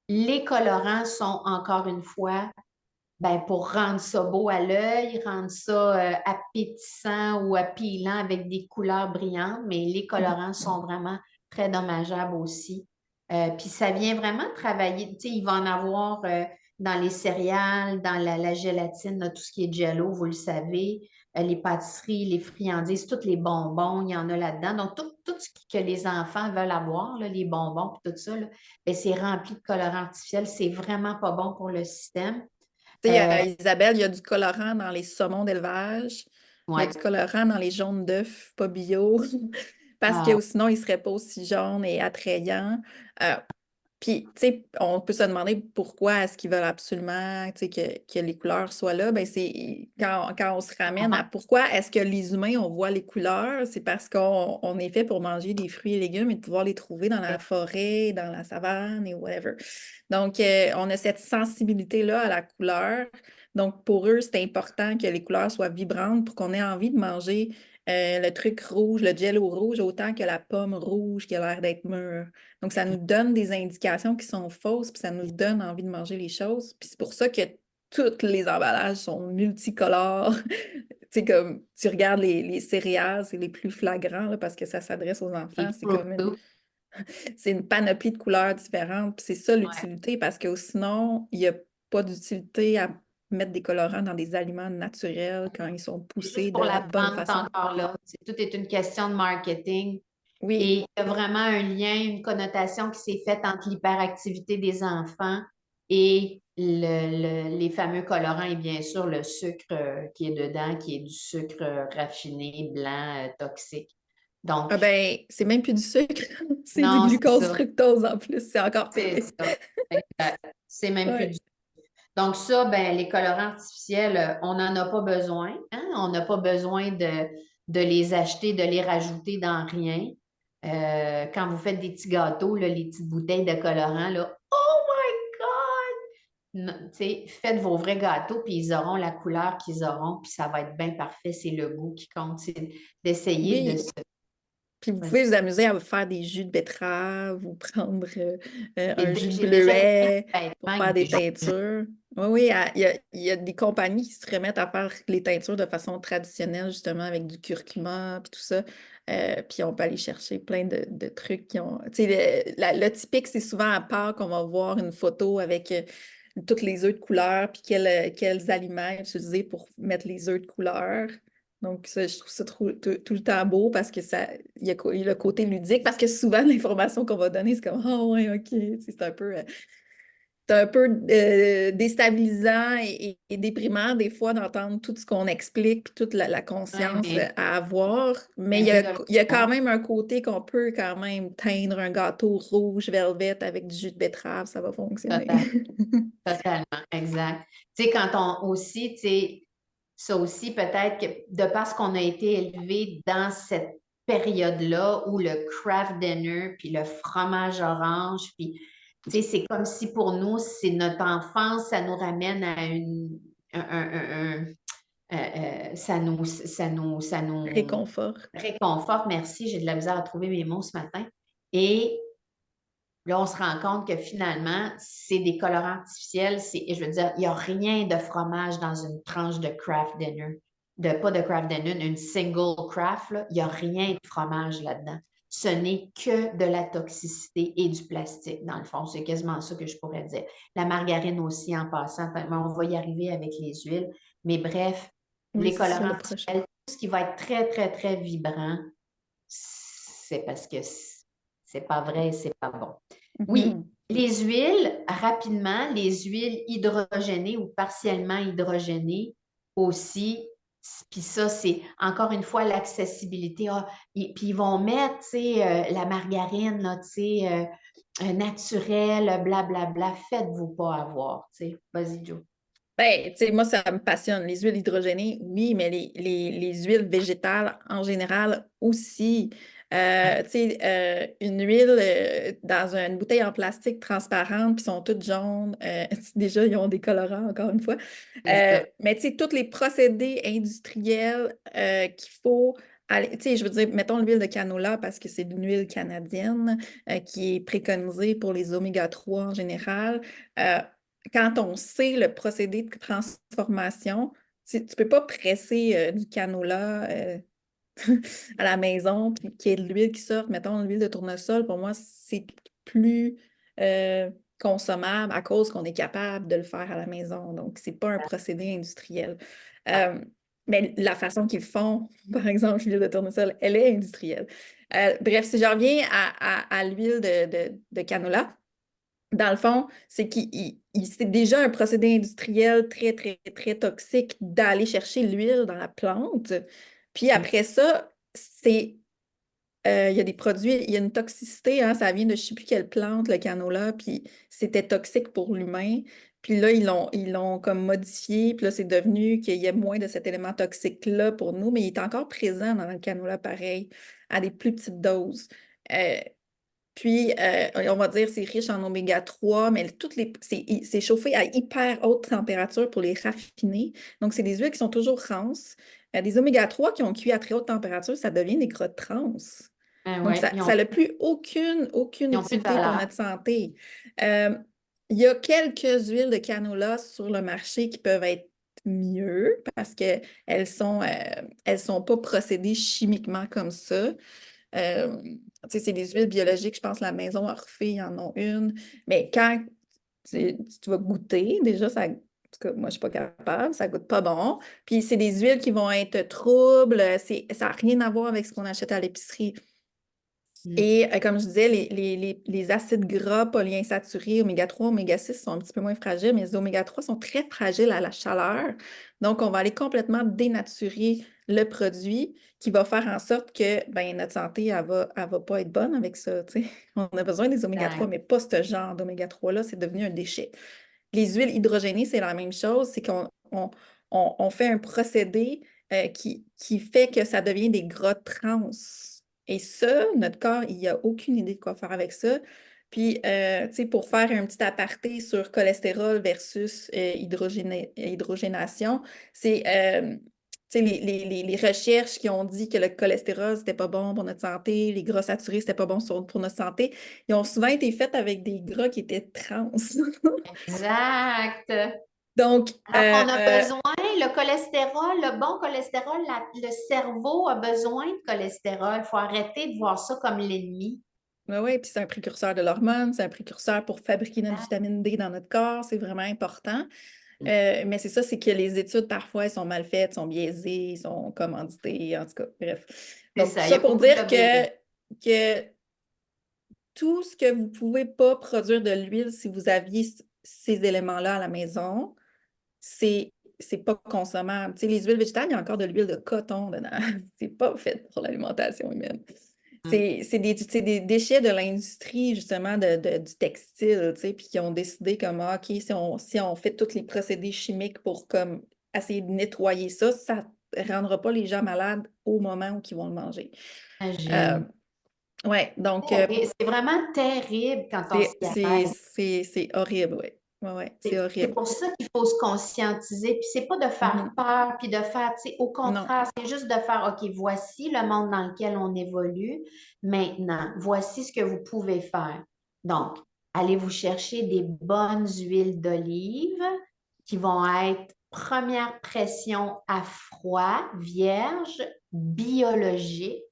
Les colorants sont, encore une fois, ben, pour rendre ça beau à l'œil, rendre ça appétissant ou appealant avec des couleurs brillantes, mais les colorants sont vraiment très dommageables aussi. Puis ça vient vraiment travailler, tu sais, il va en avoir dans les céréales, dans la gélatine, là, tout ce qui est jello, vous le savez, les pâtisseries, les friandises, tous les bonbons, il y en a là-dedans. Donc, tout ce que les enfants veulent avoir, là, les bonbons et tout ça, là, ben, c'est rempli de colorants artificiels. C'est vraiment pas bon pour le système. Tu sais, Isabelle, il y a du colorant dans les saumons d'élevage, il y a Ouais. du colorant dans les jaunes d'œufs pas bio, parce que sinon, ils ne seraient pas aussi jaunes et attrayants. Puis, tu sais, on peut se demander pourquoi est-ce qu'ils veulent absolument, tu sais, que les couleurs soient là. Ben, c'est quand on se ramène à pourquoi est-ce que les humains, on voit les couleurs, c'est parce qu'on est fait pour manger des fruits et légumes et de pouvoir les trouver dans la forêt, dans la savane et whatever. Donc, on a cette sensibilité-là à la couleur. Donc, pour eux, c'est important que les couleurs soient vibrantes pour qu'on ait envie de manger le truc rouge, le jello rouge, autant que la pomme rouge qui a l'air d'être mûre. Donc, ça nous donne des indications qui sont fausses, puis ça nous donne envie de manger les choses. Puis c'est pour ça que tous les emballages sont multicolores. Tu sais, comme tu regardes les céréales, c'est les plus flagrants là, parce que ça s'adresse aux enfants. C'est comme c'est une panoplie de couleurs différentes. Puis c'est ça l'utilité, parce que sinon, il n'y a pas d'utilité à mettre des colorants dans des aliments naturels quand ils sont poussés Juste de pour la la bonne vente façon. encore là. Tout est une question de marketing. Oui, Et il y a vraiment un lien, une connotation qui s'est faite entre l'hyperactivité des enfants et les fameux colorants et bien sûr le sucre qui est dedans, qui est du sucre raffiné, blanc, toxique. Donc, ah ben, c'est même plus du sucre, c'est du non, c'est glucose ça. fructose en plus, c'est encore C'est pire. ça. C'est même plus Ouais. du. Donc, ça, ben, les colorants artificiels, on n'en a pas besoin. Hein? On n'a pas besoin de les acheter, de les rajouter dans rien. Quand vous faites des petits gâteaux, là, les petites bouteilles de colorants, là, oh my God! Tu sais, faites vos vrais gâteaux, puis ils auront la couleur qu'ils auront, puis ça va être bien parfait. C'est le goût qui compte. C'est d'essayer de Oui, se. puis vous Vas-y. pouvez vous amuser à faire des jus de betterave ou prendre un jus de J'ai déjà fait bleuet un pour vêtement faire avec des des jus. teintures. Oui, oui, il y a des compagnies qui se remettent à faire les teintures de façon traditionnelle, justement, avec du curcuma puis tout ça. Puis on peut aller chercher plein de trucs qui ont... Tu sais, le typique, c'est souvent à part qu'on va voir une photo avec tous les œufs de couleur puis quels aliments utiliser pour mettre les œufs de couleur. Donc, ça, je trouve ça tout le temps beau parce que il y a le côté ludique, parce que souvent, l'information qu'on va donner, c'est comme, ah ouais, OK. Tu sais, c'est un peu déstabilisant et déprimant des fois d'entendre tout ce qu'on explique puis toute la Ouais, conscience mais à avoir. Mais arrêtez de le il y a quand voir. même un côté qu'on peut quand même teindre un gâteau rouge velvet avec du jus de betterave, ça va fonctionner. Total. Totalement, exact. Tu sais, quand on aussi, tu sais, ça aussi peut-être que de parce qu'on a été élevé dans cette période-là où le craft dinner, puis le fromage orange, puis tu sais, c'est comme si pour nous, c'est notre enfance, ça nous ramène à ça nous Réconfort. réconforte. Merci, j'ai de la misère à trouver mes mots ce matin. Et là, on se rend compte que finalement, c'est des colorants artificiels. Et je veux dire, il n'y a rien de fromage dans une tranche de craft dinner. Pas de craft dinner, une single craft, là. Il n'y a rien de fromage là-dedans. Ce n'est que de la toxicité et du plastique, dans le fond. C'est quasiment ça que je pourrais dire. La margarine aussi, en passant. On va y arriver avec les huiles. Mais bref, Oui, les c'est ça colorants le prochain. artificiels, tout ce qui va être très, très, très vibrant, c'est parce que c'est pas vrai, c'est pas bon. Oui, Mhm. les huiles, rapidement, les huiles hydrogénées ou partiellement hydrogénées aussi. Puis ça, c'est encore une fois l'accessibilité. Puis ils vont mettre, tu sais, la margarine, là, tu sais, naturelle, blablabla. Faites-vous pas avoir, tu sais. Vas-y, Joe. Ben, tu sais, moi, ça me passionne. Les huiles hydrogénées, oui, mais les huiles végétales en général aussi. Tu sais, une huile dans une bouteille en plastique transparente, puis sont toutes jaunes. Déjà, ils ont des colorants, encore une fois. C'est ça. Mais tu sais, tous les procédés industriels qu'il faut aller. Tu sais, je veux dire, mettons l'huile de canola parce que c'est une huile canadienne qui est préconisée pour les oméga 3 en général. Quand on sait le procédé de transformation, tu ne peux pas presser du canola à la maison puis qu'il y ait de l'huile qui sorte. Mettons, l'huile de tournesol, pour moi, c'est plus consommable à cause qu'on est capable de le faire à la maison. Donc, ce n'est pas un procédé industriel. Euh, mais la façon qu'ils font, par exemple, l'huile de tournesol, elle est industrielle. Bref, si je reviens à l'huile de canola, dans le fond, c'est c'est déjà un procédé industriel très, très, très toxique d'aller chercher l'huile dans la plante. Puis après ça, il y a des produits, il y a une toxicité, hein, ça vient de je ne sais plus quelle plante, le canola, puis c'était toxique pour l'humain. Puis là, ils l'ont comme modifié, puis là, c'est devenu qu'il y a moins de cet élément toxique-là pour nous, mais il est encore présent dans le canola pareil, à des plus petites doses. Euh, Puis, on va dire c'est riche en oméga 3, mais c'est chauffé à hyper haute température pour les raffiner. Donc, c'est des huiles qui sont toujours trans. Des oméga 3 qui ont cuit à très haute température, ça devient des crottes trans. Donc, Ouais, ça n'a plus aucune ils ont plus de utilité pour valeur. notre santé. Euh, il y a quelques huiles de canola sur le marché qui peuvent être mieux parce qu'elles sont pas procédées chimiquement comme ça. C'est des huiles biologiques, je pense, la Maison Orphée, ils en ont une. Mais quand tu vas goûter, déjà, ça, en tout cas, moi, je suis pas capable, ça goûte pas bon. Puis c'est des huiles qui vont être troubles, ça n'a rien à voir avec ce qu'on achète à l'épicerie. Et comme je disais, les acides gras polyinsaturés, oméga 3, oméga 6 sont un petit peu moins fragiles, mais les oméga 3 sont très fragiles à la chaleur. Donc, on va aller complètement dénaturer le produit qui va faire en sorte que notre santé, elle va pas être bonne avec ça. On a besoin des oméga 3, mais pas ce genre d'oméga 3-là, c'est devenu un déchet. Les huiles hydrogénées, c'est la même chose, c'est qu'on fait un procédé qui fait que ça devient des gras trans. Et ça, notre corps, il n'a aucune idée de quoi faire avec ça. Puis, pour faire un petit aparté sur cholestérol versus hydrogénation, c'est les recherches qui ont dit que le cholestérol, c'était pas bon pour notre santé, les gras saturés, c'était pas bon pour notre santé, ils ont souvent été faites avec des gras qui étaient trans. Exact. Donc, Alors qu'on a besoin, le cholestérol, le bon cholestérol, le cerveau a besoin de cholestérol. Il faut arrêter de voir ça comme l'ennemi. oui, puis c'est un précurseur de l'hormone, c'est un précurseur pour fabriquer notre vitamine D dans notre corps, c'est vraiment important. Mais c'est ça, c'est que les études, parfois, elles sont mal faites, sont biaisées, sont commanditées, en tout cas, bref. Donc, ça, ça pour dire que tout ce que vous ne pouvez pas produire de l'huile si vous aviez ces éléments-là à la maison, c'est pas consommable. Tu sais, les huiles végétales, il y a encore de l'huile de coton dedans. C'est pas fait pour l'alimentation humaine. C'est des déchets de l'industrie, justement, du textile, tu sais, puis qui ont décidé comme, OK, si on fait tous les procédés chimiques pour comme essayer de nettoyer ça, ça ne rendra pas les gens malades au moment où ils vont le manger. Ouais, donc c'est vraiment terrible quand on s'y arrête. c'est horrible, oui. Ouais, c'est C'est horrible. pour ça qu'il faut se conscientiser. Puis c'est pas de faire peur, puis de faire, tu sais, au contraire, c'est juste de faire, OK, voici le monde dans lequel on évolue. Maintenant, voici ce que vous pouvez faire. Donc, allez vous chercher des bonnes huiles d'olive qui vont être première pression à froid, vierge, biologique.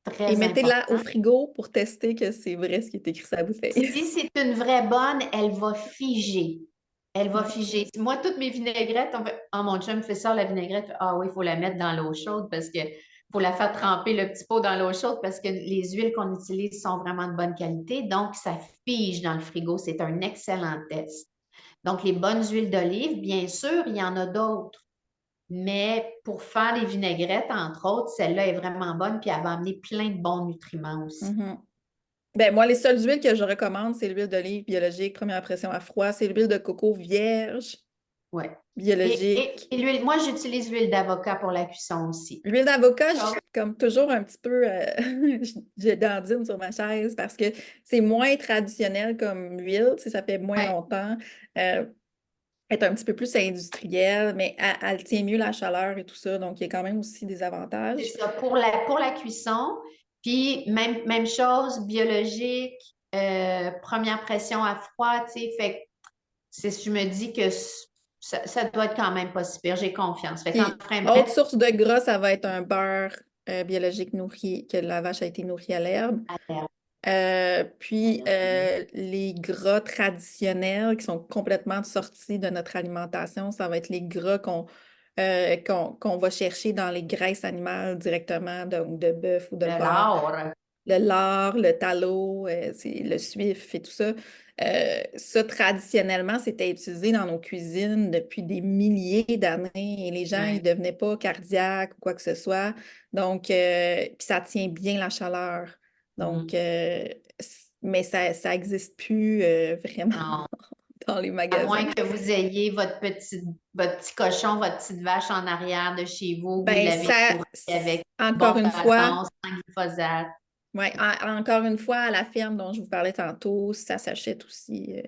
Et Très mettez-la au important. frigo pour tester que c'est vrai ce qui est écrit sur la bouteille. Si c'est une vraie bonne, elle va figer. Elle va figer. Moi, toutes mes vinaigrettes, mon chum fait ça, la vinaigrette. Ah oui, il faut la mettre dans l'eau chaude parce que faut la faire tremper le petit pot dans l'eau chaude parce que les huiles qu'on utilise sont vraiment de bonne qualité. Donc, ça fige dans le frigo. C'est un excellent test. Donc, les bonnes huiles d'olive, bien sûr, il y en a d'autres. Mais pour faire les vinaigrettes, entre autres, celle-là est vraiment bonne puis elle va amener plein de bons nutriments aussi. Ben, moi, les seules huiles que je recommande, c'est l'huile d'olive biologique, première pression à froid, c'est l'huile de coco vierge, Ouais. biologique. Et l'huile, moi, j'utilise l'huile d'avocat pour la cuisson aussi. L'huile d'avocat, je suis comme toujours un petit peu, je dandine sur ma chaise parce que c'est moins traditionnel comme huile, tu sais, ça fait moins longtemps. Elle est un petit peu plus industrielle, mais elle tient mieux la chaleur et tout ça, donc il y a quand même aussi des avantages. C'est ça, pour la cuisson. Puis, même chose, biologique, première pression à froid, tu sais, fait que je me dis que ça doit être quand même pas si pire, j'ai confiance. Fait Puis, qu'en autre source de gras, ça va être un beurre biologique nourri, que la vache a été nourrie à l'herbe. Puis, les gras traditionnels qui sont complètement sortis de notre alimentation, ça va être les gras qu'on va chercher dans les graisses animales directement, donc de bœuf ou de porc. lard. Le lard, le tallow, c'est le suif et tout ça. Ça, traditionnellement, c'était utilisé dans nos cuisines depuis des milliers d'années et les gens, ils ne devenaient pas cardiaques ou quoi que ce soit. Donc, puis ça tient bien la chaleur. Donc, mais ça n'existe plus vraiment dans les À magasins. moins que vous ayez votre petit cochon, votre petite vache en arrière de chez vous, vous l'avez nourri avec encore une fois, sans glyphosate. Oui, encore une fois, à la ferme dont je vous parlais tantôt, ça s'achète aussi.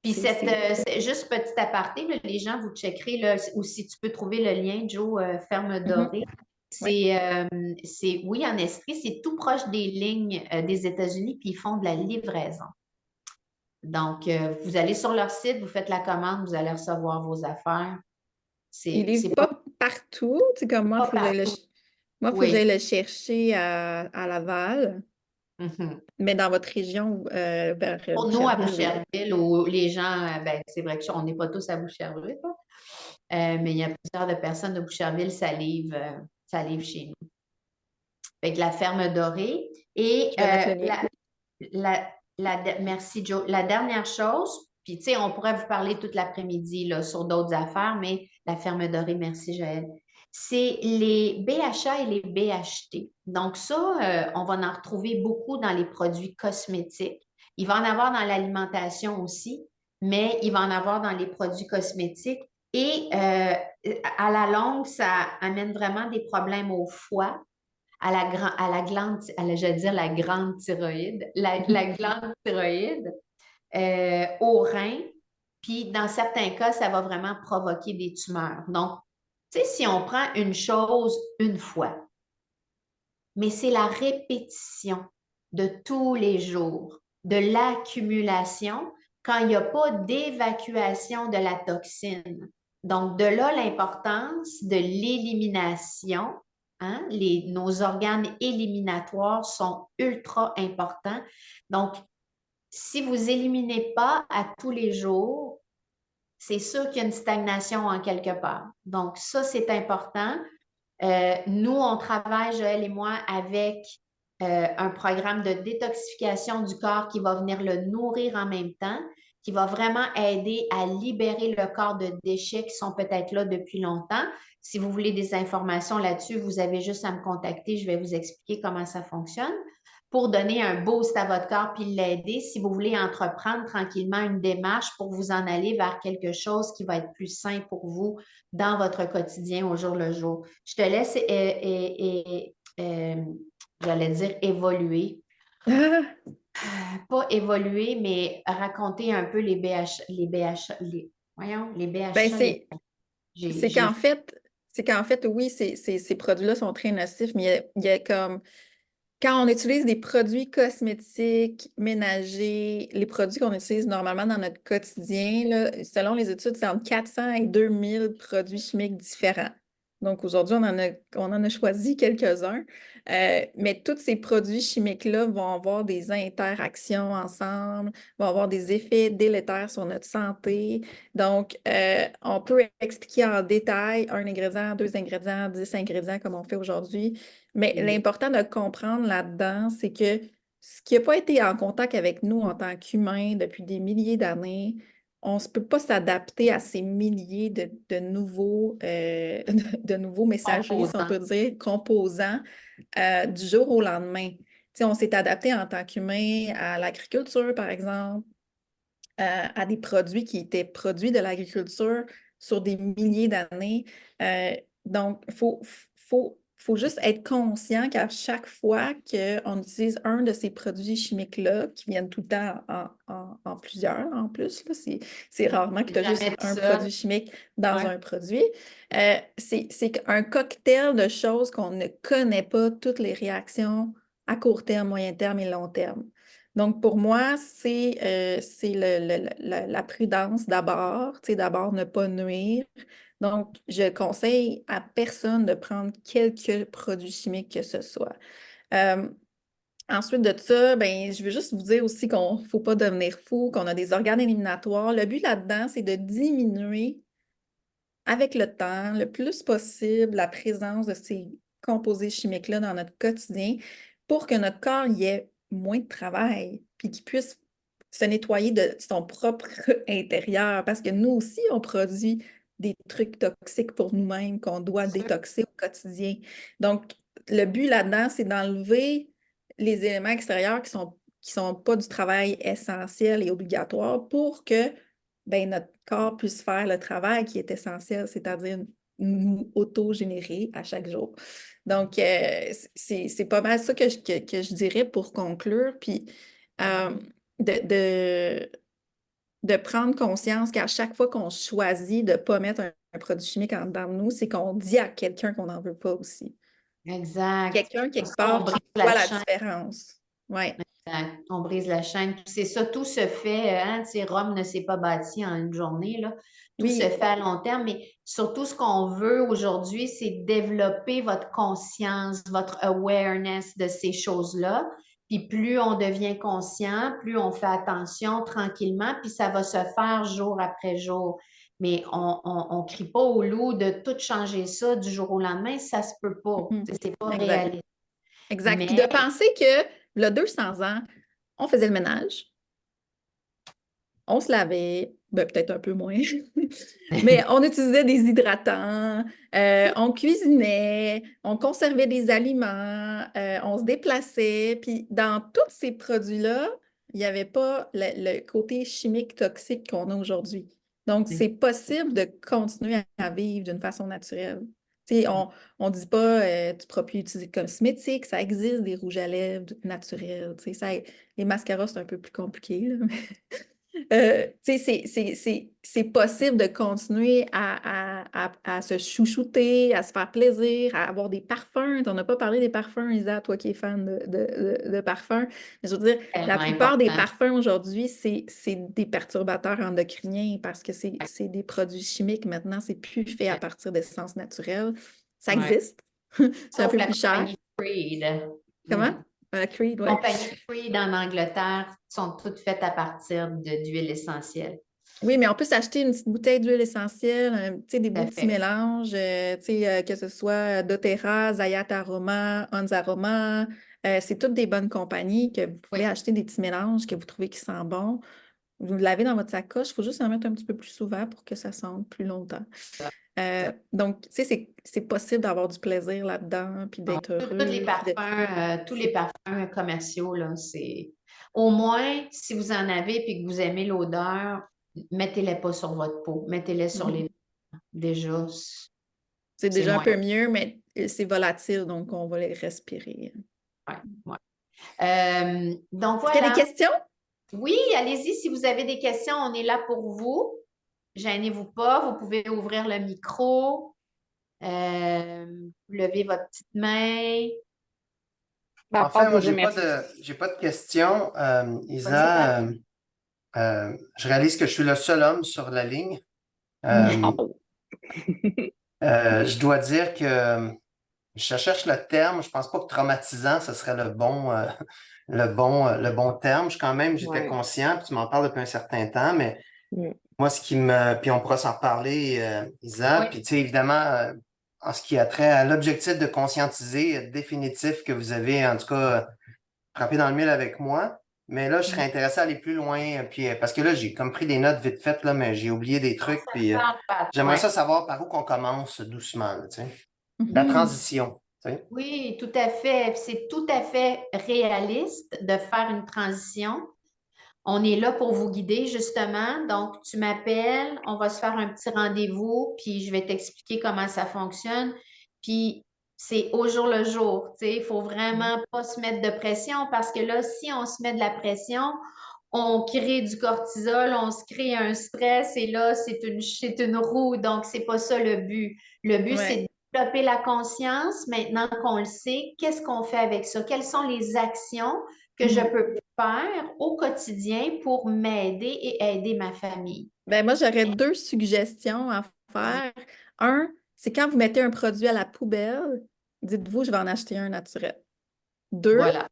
Puis c'est juste petit aparté, là, les gens, vous checkerez là, ou si tu peux trouver le lien, Joe, Ferme Dorée. Oui, en Estrie, c'est tout proche des lignes des États-Unis, puis ils font de la livraison. Donc, vous allez sur leur site, vous faites la commande, vous allez recevoir vos affaires. Ils ne livrent pas partout, c'est comme moi, il faudrait Moi, il faut que Oui. j'aille le chercher à Laval, Mhm. mais dans votre région, vers Pour nous, à Boucherville. Boucherville, où les gens, ben, c'est vrai qu'on n'est pas tous à Boucherville, là. Mais il y a plusieurs de personnes de Boucherville, ça livre chez nous. Fait que la ferme dorée. Et Je vais mettre le lien. merci Joe. La dernière chose, puis tu sais, on pourrait vous parler toute l'après-midi là, sur d'autres affaires, mais la ferme dorée, merci Joël. C'est les BHA et les BHT. Donc ça, on va en retrouver beaucoup dans les produits cosmétiques. Il va en avoir dans l'alimentation aussi, mais il va en avoir dans les produits cosmétiques. Et à la longue, ça amène vraiment des problèmes au foie, à la glande, j'allais dire la grande thyroïde, la glande thyroïde, au rein, puis dans certains cas, ça va vraiment provoquer des tumeurs. Donc, tu sais, si on prend une chose une fois, mais c'est la répétition de tous les jours, de l'accumulation, quand il n'y a pas d'évacuation de la toxine. Donc, de là l'importance de l'élimination. Hein? Nos organes éliminatoires sont ultra importants. Donc, si vous n'éliminez pas à tous les jours, c'est sûr qu'il y a une stagnation en quelque part. Donc, ça, c'est important. Nous, on travaille, Joël et moi, avec un programme de détoxification du corps qui va venir le nourrir en même temps, qui va vraiment aider à libérer le corps de déchets qui sont peut-être là depuis longtemps. Si vous voulez des informations là-dessus, vous avez juste à me contacter. Je vais vous expliquer comment ça fonctionne pour donner un boost à votre corps puis l'aider si vous voulez entreprendre tranquillement une démarche pour vous en aller vers quelque chose qui va être plus sain pour vous dans votre quotidien au jour le jour. Je te laisse, j'allais dire évoluer. Pas évoluer, mais raconter un peu les BHA, les BHA. Ben, J'ai- c'est j'ai- qu'en fait, oui, ces produits-là sont très nocifs, mais il y a comme quand on utilise des produits cosmétiques, ménagers, les produits qu'on utilise normalement dans notre quotidien, là, selon les études, c'est entre 400 et 2000 produits chimiques différents. Donc aujourd'hui, on en a choisi quelques-uns, mais tous ces produits chimiques-là vont avoir des interactions ensemble, vont avoir des effets délétères sur notre santé. Donc, on peut expliquer en détail un ingrédient, 2 ingrédients, 10 ingrédients comme on fait aujourd'hui. Mais l'important de comprendre là-dedans, c'est que ce qui n'a pas été en contact avec nous en tant qu'humains depuis des milliers d'années, on ne peut pas s'adapter à ces milliers de nouveaux messagers, si on peut dire, composants du jour au lendemain. Tu sais, on s'est adapté en tant qu'humain à l'agriculture, par exemple, à des produits qui étaient produits de l'agriculture sur des milliers d'années. Donc, faut juste être conscient qu'à chaque fois qu'on utilise un de ces produits chimiques-là, qui viennent tout le temps en plusieurs en plus, là, c'est rarement que tu as juste un produit chimique dans un produit, c'est un cocktail de choses qu'on ne connaît pas, toutes les réactions à court terme, moyen terme et long terme. Donc, pour moi, c'est la prudence d'abord, tu sais, d'abord ne pas nuire. Donc, je conseille à personne de prendre quelques produits chimiques que ce soit. Ensuite de ça, ben, je veux juste vous dire aussi qu'on ne faut pas devenir fou, qu'on a des organes éliminatoires. Le but là-dedans, c'est de diminuer avec le temps, le plus possible, la présence de ces composés chimiques-là dans notre quotidien pour que notre corps y ait moins de travail, puis qu'il puisse se nettoyer de son propre intérieur. Parce que nous aussi, on produit des trucs toxiques pour nous-mêmes qu'on doit détoxer au quotidien. Donc, le but là-dedans, c'est d'enlever les éléments extérieurs qui sont pas du travail essentiel et obligatoire pour que ben, notre corps puisse faire le travail qui est essentiel, c'est-à-dire nous auto-générer à chaque jour. Donc, c'est pas mal ça que je dirais pour conclure. Puis, de, de prendre conscience qu'à chaque fois qu'on choisit de ne pas mettre un produit chimique en dedans de nous, c'est qu'on dit à quelqu'un qu'on n'en veut pas aussi. Exact. Quelqu'un, quelque On part, qui brise voit la la chaîne. différence. Oui. On brise la chaîne. Puis c'est ça, tout se fait, hein, tu sais, Rome ne s'est pas bâti en une journée, là. Tout se Oui. fait à long terme, mais surtout ce qu'on veut aujourd'hui, c'est développer votre conscience, votre awareness de ces choses-là. Puis plus on devient conscient, plus on fait attention tranquillement, puis ça va se faire jour après jour. Mais on crie pas au loup de tout changer ça du jour au lendemain, ça se peut pas. Mhm. C'est pas Exact. réaliste. Exact. Puis Mais de penser que, il y a 200 ans, on faisait le ménage, on se lavait, ben, peut-être un peu moins, mais on utilisait des hydratants, on cuisinait, on conservait des aliments, on se déplaçait. Puis dans tous ces produits-là, il n'y avait pas le côté chimique toxique qu'on a aujourd'hui. Donc, c'est possible de continuer à vivre d'une façon naturelle. Tu sais, on ne dit pas tu ne pourras plus utiliser de cosmétiques, ça existe des rouges à lèvres naturels. Tu sais, les mascaras, c'est un peu plus compliqué, là, tu sais, c'est possible de continuer à se chouchouter, à se faire plaisir, à avoir des parfums. On n'a pas parlé des parfums, Isa, toi qui es fan de parfums. Mais je veux dire, la tellement plupart des important. parfums aujourd'hui, c'est des perturbateurs endocriniens parce que c'est des produits chimiques maintenant. C'est plus fait à partir d'essences naturelles. Ça Ouais. existe. C'est un Sauf peu la plus cher. compagnie Creed. Comment? Mm. Creed, oui. Compagnie Creed en Angleterre sont toutes faites à partir d'huile essentielle. Oui, mais on peut s'acheter une petite bouteille d'huile essentielle, tu sais, des Tout à beaux petits fait. mélanges, tu sais, que ce soit doTERRA, Zayat Aroma, Ons Aroma. C'est toutes des bonnes compagnies que vous pouvez Oui. acheter des petits mélanges que vous trouvez qui sentent bon. Vous le lavez dans votre sacoche, il faut juste en mettre un petit peu plus souvent pour que ça sente plus longtemps. Donc, tu sais, c'est possible d'avoir du plaisir là-dedans, puis d'être Tous heureux. les Puis parfums, tous les parfums commerciaux, là, c'est au moins si vous en avez et que vous aimez l'odeur, mettez-les pas sur votre peau, mettez-les sur les déjà, c'est c'est déjà un moins. peu mieux, mais c'est volatile, donc on va les respirer. Ouais, ouais. Donc Est-ce qu'il y a des voilà. questions? Oui, allez-y, si vous avez des questions, on est là pour vous. Gênez-vous pas, vous pouvez ouvrir le micro, lever votre petite main. À En part fait, moi, vous dire merci. j'ai pas de questions. Bonne journée. Isa, je réalise que je suis le seul homme sur la ligne. Euh, Oh. je dois dire que je cherche le terme. Je pense pas que traumatisant, ce serait le bon terme. J'étais Ouais. conscient, puis tu m'en parles depuis un certain temps, mais Mm. moi, puis on pourra s'en reparler, Isa. Oui. Puis, tu sais, évidemment, en ce qui a trait à l'objectif de conscientiser définitif que vous avez, en tout cas, frappé dans le mille avec moi. Mais là, je serais intéressé à aller plus loin. Puis, parce que là, j'ai comme pris des notes vite faites, là, mais j'ai oublié des trucs. Puis, j'aimerais ça savoir par où qu'on commence doucement, là, tu sais. La transition, tu sais. Oui, tout à fait. C'est tout à fait réaliste de faire une transition. On est là pour vous guider, justement. Donc, tu m'appelles, on va se faire un petit rendez-vous, puis je vais t'expliquer comment ça fonctionne. Puis, c'est au jour le jour. Tu sais, il ne faut vraiment pas se mettre de pression parce que là, si on se met de la pression, on crée du cortisol, on se crée un stress et là, c'est une roue. Donc, c'est pas ça le but. Le but, c'est Ouais. de développer la conscience. Maintenant qu'on le sait, qu'est-ce qu'on fait avec ça? Quelles sont les actions que je peux faire au quotidien pour m'aider et aider ma famille? Ben moi, j'aurais deux suggestions à faire. Un, c'est quand vous mettez un produit à la poubelle, dites-vous, je vais en acheter un naturel. Deux, Voilà.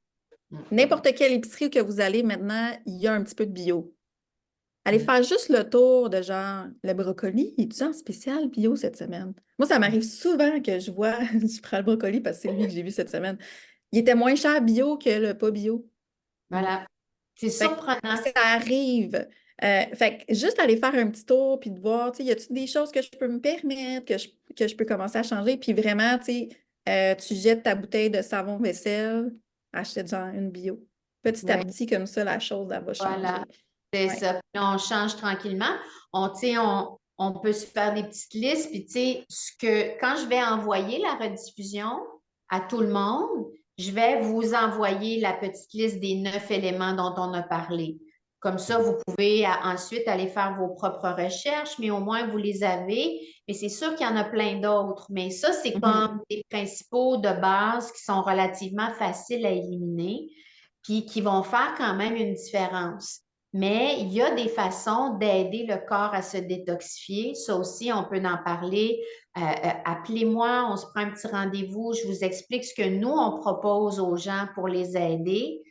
n'importe quelle épicerie que vous allez maintenant, il y a un petit peu de bio. Allez faire juste le tour de genre, le brocoli, il est en spécial bio cette semaine? Moi, ça m'arrive souvent que je vois, je prends le brocoli parce que c'est lui que j'ai vu cette semaine. Il était moins cher bio que le pas bio. Voilà. C'est Fait que surprenant. ça arrive. Fait que juste aller faire un petit tour puis de voir, tu sais, y a-t-il des choses que je peux me permettre, que je peux commencer à changer? Puis vraiment, tu sais, tu jettes ta bouteille de savon vaisselle, achète genre une bio. Petit à Oui, petit, comme ça, la chose, elle va voilà. changer. C'est Ouais. ça. Puis on change tranquillement. On peut se faire des petites listes. Puis, tu sais, quand je vais envoyer la rediffusion à tout le monde, je vais vous envoyer la petite liste des 9 éléments dont on a parlé. Comme ça, vous pouvez ensuite aller faire vos propres recherches, mais au moins vous les avez. Mais c'est sûr qu'il y en a plein d'autres. Mais ça, c'est comme des principaux de base qui sont relativement faciles à éliminer. puis qui vont faire quand même une différence. Mais il y a des façons d'aider le corps à se détoxifier. Ça aussi, on peut en parler. Appelez-moi, on se prend un petit rendez-vous. Je vous explique ce que nous, on propose aux gens pour les aider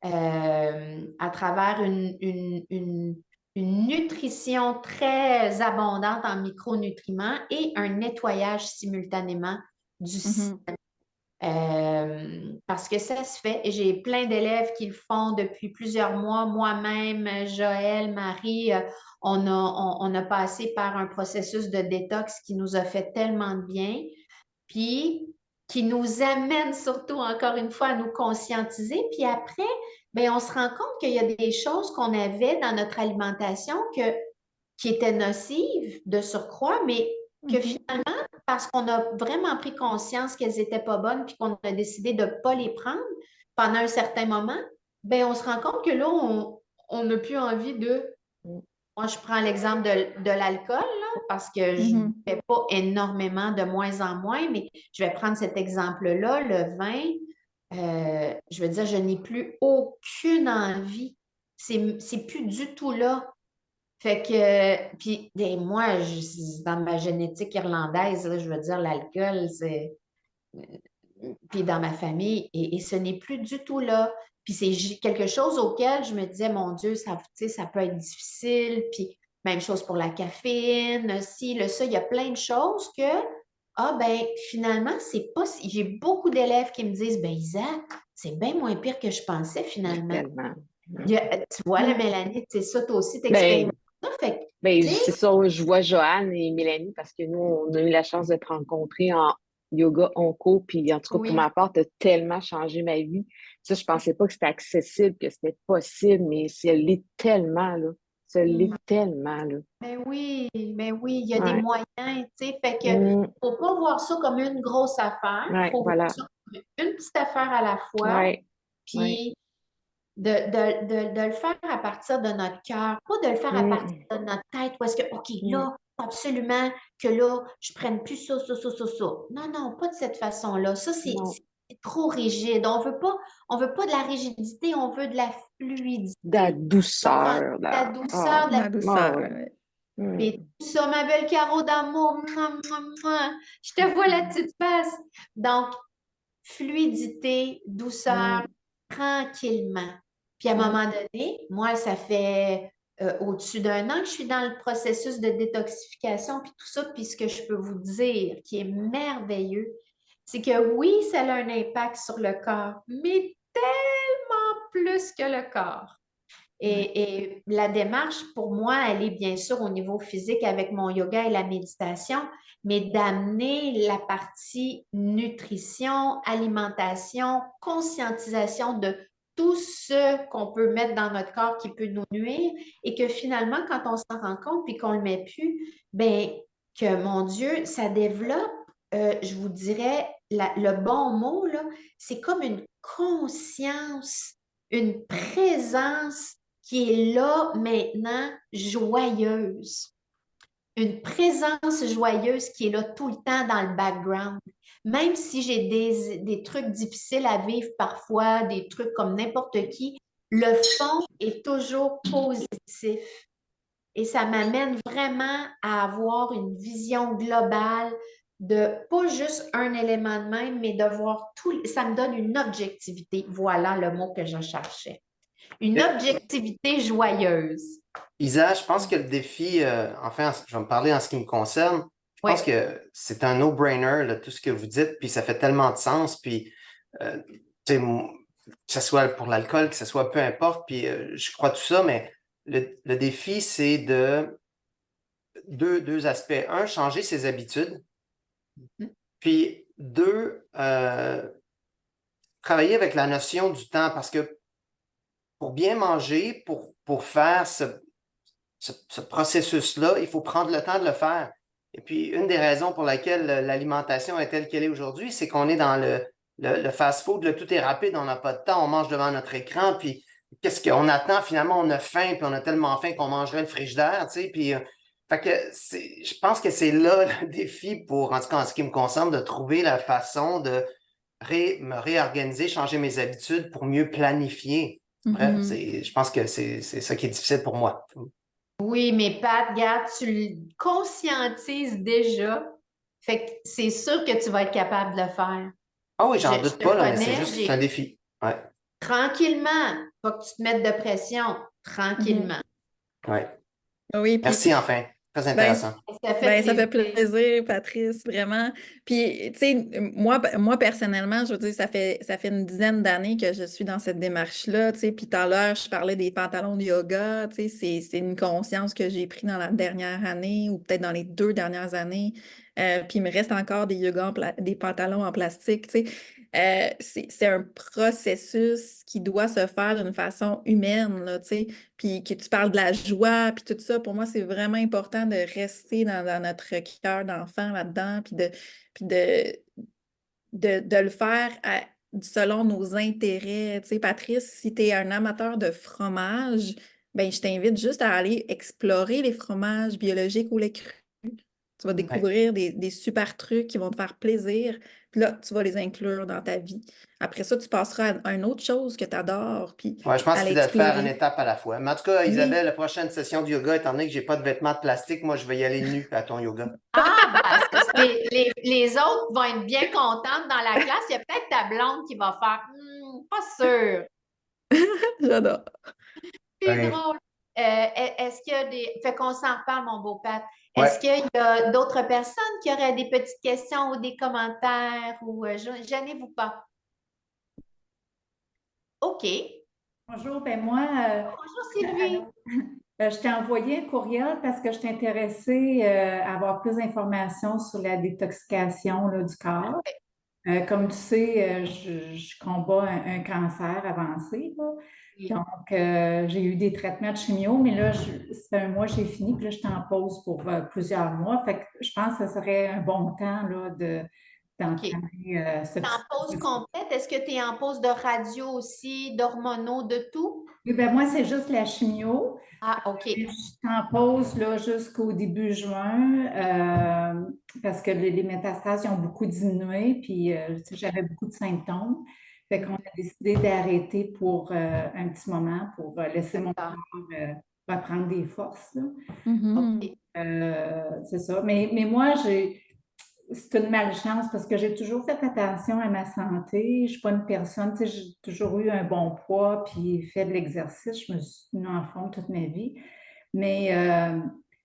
à travers une nutrition très abondante en micronutriments et un nettoyage simultanément du système. Parce que ça se fait. J'ai plein d'élèves qui le font depuis plusieurs mois. Moi-même, Joël, Marie, on a passé par un processus de détox qui nous a fait tellement de bien, puis qui nous amène surtout, encore une fois, à nous conscientiser. Puis après, bien, on se rend compte qu'il y a des choses qu'on avait dans notre alimentation qui étaient nocives de surcroît, mais que finalement, parce qu'on a vraiment pris conscience qu'elles n'étaient pas bonnes, puis qu'on a décidé de ne pas les prendre pendant un certain moment, bien, on se rend compte que là, on n'a plus envie de... Moi, je prends l'exemple de l'alcool, là, parce que je ne fais pas énormément, de moins en moins, mais je vais prendre cet exemple-là, le vin. Je veux dire, je n'ai plus aucune envie. C'est plus du tout là. Fait que, puis moi, dans ma génétique irlandaise, là, je veux dire, l'alcool, c'est. Puis dans ma famille, et ce n'est plus du tout là. Puis c'est quelque chose auquel je me disais, mon Dieu, ça, tu sais, ça peut être difficile. Puis même chose pour la caféine, si, le ça, il y a plein de choses que, ah ben, finalement, c'est pas. J'ai beaucoup d'élèves qui me disent, ben Isa, c'est bien moins pire que je pensais finalement. Tellement. Tu vois, la Mélanie, c'est ça, toi aussi, Ben, t'expérimentes ça. Fait que, ben, tu sais, c'est ça, je vois Joanne et Mélanie parce que nous, on a eu la chance de te rencontrer en yoga onco, puis en tout cas, pour oui. ma part, tu as tellement changé ma vie. Ça, je pensais pas que c'était accessible, que c'était possible, mais ça l'est tellement, là. Ça l'est tellement, là. Mais oui, il y a des Ouais. moyens, tu sais. Fait que, faut pas voir ça comme une grosse affaire. Ouais, Faut voir voilà. ça comme une petite affaire à la fois. Ouais, ouais. Puis, de le faire à partir de notre cœur, pas de le faire à partir de notre tête, où est-ce que, OK, là, faut absolument que là, je prenne plus ça, ça, ça, ça, ça. Non, non, pas de cette façon-là. Ça, c'est Non. trop rigide. On veut pas de la rigidité, on veut de la fluidité, De la douceur, de là. la douceur, de la La douceur, ouais. ouais. mais tout ça, ma belle Caro d'amour, mouah, mouah, mouah. Je te vois la petite face. Donc, fluidité, douceur, tranquillement. Puis à un moment donné, moi, ça fait au-dessus d'un an que je suis dans le processus de détoxification, puis tout ça, puis ce que je peux vous dire qui est merveilleux, c'est que oui, ça a un impact sur le corps, mais tellement plus que le corps. Et la démarche, pour moi, elle est bien sûr au niveau physique avec mon yoga et la méditation, mais d'amener la partie nutrition, alimentation, conscientisation de tout ce qu'on peut mettre dans notre corps qui peut nous nuire et que finalement, quand on s'en rend compte puis qu'on ne le met plus, bien, que mon Dieu, ça développe, je vous dirais, le bon mot, là, c'est comme une conscience, une présence qui est là maintenant, joyeuse. Une présence joyeuse qui est là tout le temps dans le background. Même si j'ai des trucs difficiles à vivre parfois, des trucs comme n'importe qui, le fond est toujours positif. Et ça m'amène vraiment à avoir une vision globale de pas juste un élément de même, mais de voir tout. Ça me donne une objectivité. Voilà le mot que je cherchais. Une objectivité joyeuse. Isa, je pense que le défi, enfin, je vais me parler en ce qui me concerne. Je pense que c'est un no-brainer, là, tout ce que vous dites, puis ça fait tellement de sens. Puis, tu sais, que ce soit pour l'alcool, que ce soit peu importe, puis je crois tout ça, mais le défi, c'est de deux aspects. Un, changer ses habitudes. Puis deux, travailler avec la notion du temps, parce que pour bien manger, pour faire ce processus-là, il faut prendre le temps de le faire. Et puis, une des raisons pour laquelle l'alimentation est telle qu'elle est aujourd'hui, c'est qu'on est dans le fast-food, le tout est rapide, on n'a pas de temps, on mange devant notre écran, puis qu'est-ce qu'on attend? Finalement, on a faim, puis on a tellement faim qu'on mangerait le frigidaire, tu sais, puis fait que je pense que c'est là le défi pour, en tout cas en ce qui me concerne, de trouver la façon de me réorganiser, changer mes habitudes pour mieux planifier. Bref, Mhm. je pense que c'est ça qui est difficile pour moi. Oui, mais Pat, regarde, tu le conscientises déjà. Fait que c'est sûr que tu vas être capable de le faire. Ah oui, j'en Je doute te pas, là, mais c'est connais, juste que c'est un défi. Ouais, tranquillement, pas que tu te mettes de pression, Mhm. tranquillement. ouais. Oui, puis Merci, enfin. Très ben, intéressant. Ça fait ben, ça fait plaisir. plaisir, Patrice, vraiment. Puis, tu sais, moi, personnellement, je veux dire, ça fait une dizaine d'années que je suis dans cette démarche-là, tu sais. Puis tout à l'heure, je parlais des pantalons de yoga, tu sais, c'est une conscience que j'ai pris dans la dernière année ou peut-être dans les 2 dernières années. Puis il me reste encore des pantalons en plastique, tu sais. C'est un processus qui doit se faire d'une façon humaine, là, tu sais. Puis que tu parles de la joie, puis tout ça, pour moi, c'est vraiment important de rester dans notre cœur d'enfant là-dedans, puis de le faire selon nos intérêts. Tu sais, Patrice, si tu es un amateur de fromage, ben, je t'invite juste à aller explorer les fromages biologiques ou les crus. Tu vas Ouais. découvrir des super trucs qui vont te faire plaisir. Puis là, tu vas les inclure dans ta vie. Après ça, tu passeras à une autre chose que tu adores, puis Ouais, je pense à qu'il faut faire une l'explorer. étape à la fois. Mais en tout cas, Oui. Isabelle, la prochaine session de yoga, étant donné que j'ai pas de vêtements de plastique, moi, je vais y aller nu à ton yoga. Ah, ben, les autres vont être bien contentes dans la classe. Il y a peut-être ta blonde qui va faire pas sûr. J'adore. C'est OK. drôle. Est-ce qu'il y a des. Fait qu'on s'en reparle, mon beau Pat. Est-ce Ouais. qu'il y a d'autres personnes qui auraient des petites questions ou des commentaires ou gênez-vous pas? OK. Bonjour, ben moi, Bonjour Sylvie. je t'ai envoyé un courriel parce que je t'intéressais à avoir plus d'informations sur la détoxication là, du corps. Comme tu sais, je combats un cancer avancé, là. Oui. Donc, j'ai eu des traitements de chimio, mais là, ça fait un mois que j'ai fini, puis là, je suis en pause pour plusieurs mois. Fait que je pense que ce serait un bon temps là, OK. d'entamer ce T'es en petit pause processus. complète. Est-ce que tu es en pause de radio aussi, d'hormonaux, de tout? Oui, ben moi, c'est juste la chimio. Ah, OK. Je suis en pause là, jusqu'au début juin parce que les métastases ont beaucoup diminué, puis tu sais, j'avais beaucoup de symptômes. Fait qu'on a décidé d'arrêter pour un petit moment pour laisser mon D'accord. corps reprendre des forces, là. Mhm. OK. C'est ça. Mais moi, c'est une malchance parce que j'ai toujours fait attention à ma santé. Je ne suis pas une personne, tu sais, j'ai toujours eu un bon poids puis fait de l'exercice. Je me suis tenue en forme toute ma vie. Mais, euh,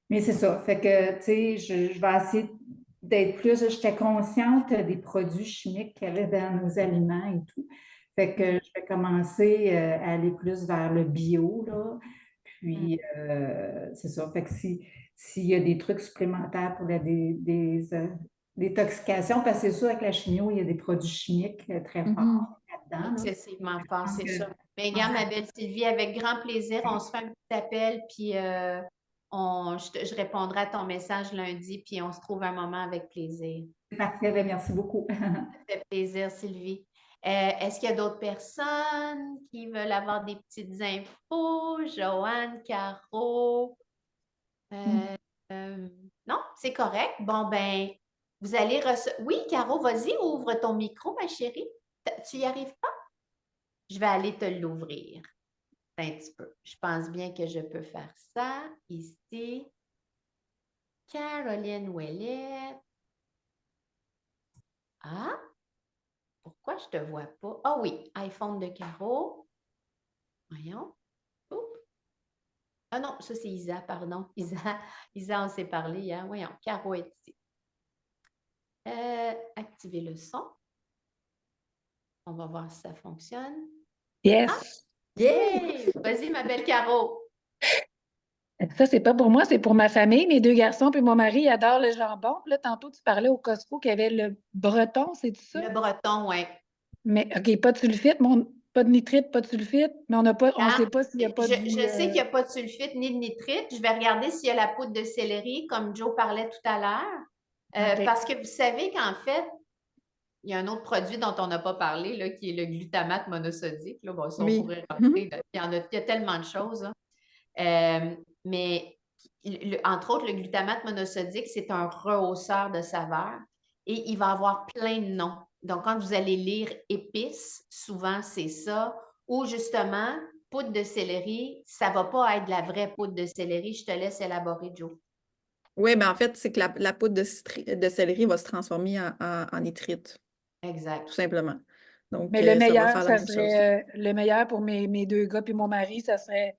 mais c'est ça. Fait que, tu sais, je vais essayer d'être plus. J'étais consciente des produits chimiques qu'il y avait dans nos aliments et tout. Fait que je vais commencer à aller plus vers le bio, là. Puis, c'est ça. Fait que s'il y a des trucs supplémentaires pour des détoxications, parce que c'est sûr, avec la chimio, il y a des produits chimiques très Mhm. forts là-dedans, là. Excessivement fort, Je pense c'est que- ça. Mais je pense regarde, ma belle Sylvie, avec grand plaisir, on se fait un petit appel, puis je répondrai à ton message lundi, puis on se trouve un moment avec plaisir. c'est parfait. Ben, merci beaucoup. Ça fait plaisir, Sylvie. Est-ce qu'il y a d'autres personnes qui veulent avoir des petites infos? Joanne, Caro? Euh, euh, non, c'est correct. Bon, ben, vous allez recevoir. Oui, Caro, vas-y, ouvre ton micro, ma chérie. Tu y arrives pas? Je vais aller te l'ouvrir un petit peu. Je pense bien que je peux faire ça ici. Caroline Ouellet. Ah, pourquoi je ne te vois pas? Ah oui, iPhone de Caro. Voyons. Oups. Ah non, ça c'est Isa, pardon. Isa, on s'est parlé hier. Voyons, Caro est ici. Activer le son. On va voir si ça fonctionne. Ah, Yes. yay! Vas-y, ma belle Caro. Ça, c'est pas pour moi, c'est pour ma famille. Mes deux garçons puis mon mari ils adorent le jambon. Puis là, tantôt, tu parlais au Costco qu'il y avait le breton, c'est ça? Le breton, oui. Mais OK, pas de sulfite, pas de nitrite, pas de sulfite, mais on Ah, sait pas s'il n'y a pas je du. sais qu'il n'y a pas de sulfite ni de nitrite. Je vais regarder s'il y a la poudre de céleri, comme Joe parlait tout à l'heure. OK. Parce que vous savez qu'en fait, il y a un autre produit dont on n'a pas parlé, là, qui est le glutamate monosodique. Là. Bon, ça, on Oui. pourrait rentrer. Là. Il y a tellement de choses. Hein. Mais entre autres, le glutamate monosodique, c'est un rehausseur de saveur et il va avoir plein de noms. Donc, quand vous allez lire épices, souvent c'est ça. Ou justement, poudre de céleri, ça ne va pas être de la vraie poudre de céleri. Je te laisse élaborer, Joe. Oui, mais en fait, c'est que la poudre de céleri va se transformer en nitrite, Exact. tout simplement. Donc, Mais le ça va meilleur, faire la ça même chose. serait le meilleur pour mes deux gars puis mon mari, ça serait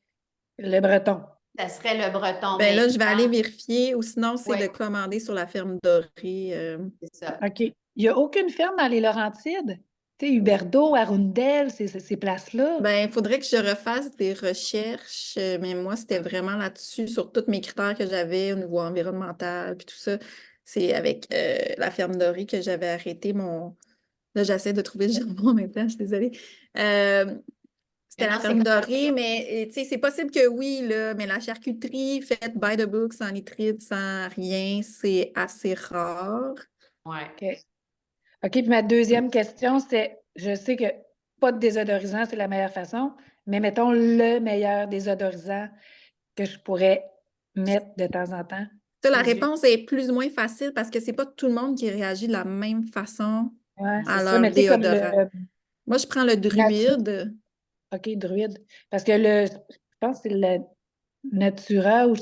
le breton. Ça serait le breton. Ben mais là, je vais aller quand- vérifier, ou sinon, c'est Ouais. de commander sur la ferme dorée. C'est ça. OK. Il n'y a aucune ferme dans les Laurentides? Tu sais, Huberdeau, Arundel, ces places-là. Ben, il faudrait que je refasse des recherches, mais moi, c'était vraiment là-dessus, sur tous mes critères que j'avais au niveau environnemental, puis tout ça. C'est avec la ferme dorée que j'avais arrêté mon... Là, j'essaie de trouver le jambon en même temps, je suis désolée. C'était Mais la non, ferme c'est dorée, mais tu sais, c'est possible que oui, là, mais la charcuterie faite by the book, sans nitrite, sans rien, c'est assez rare. Ouais. OK. OK, puis ma deuxième question, c'est, je sais que pas de désodorisant, c'est la meilleure façon, mais mettons le meilleur désodorisant que je pourrais mettre de temps en temps. Ça, la Les huiles. réponse est plus ou moins facile parce que c'est pas tout le monde qui réagit de la même façon Ouais, à c'est ça, leur mais tu sais, comme déodorant. le Moi, je prends le druide. OK, druide. Parce que je pense que c'est le Natura ou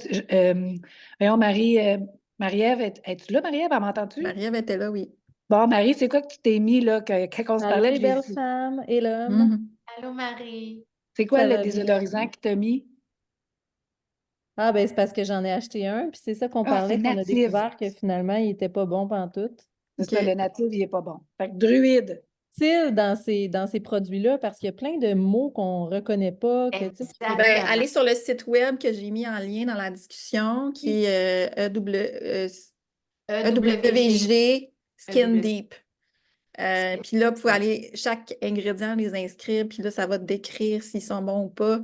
voyons, Marie-Ève, es-tu là, Marie-Ève? Elle m'entends-tu? Marie-Ève était là, oui. Bon, Marie, c'est quoi que tu t'es mis là quand on se Allô parlait? les Puis belles femmes et l'homme, Mhm. Allô, Marie. c'est quoi ça le va bien? désodorisant que tu as mis? Ah ben c'est parce que j'en ai acheté un, puis c'est ça qu'on Ah, c'est parlait, qu'on a native. découvert que finalement, il était pas bon pantoute. C'est OK. ça, le native, il est pas bon. Fait que druide. Utile dans ces produits-là parce qu'il y a plein de mots qu'on reconnaît pas, que tu sais, Ben, Exactement. allez sur le site web que j'ai mis en lien dans la discussion, qui est EWG Skin EWG. Deep. Puis là, vous pouvez aller, chaque ingrédient, les inscrire, puis là, ça va te décrire s'ils sont bons ou pas.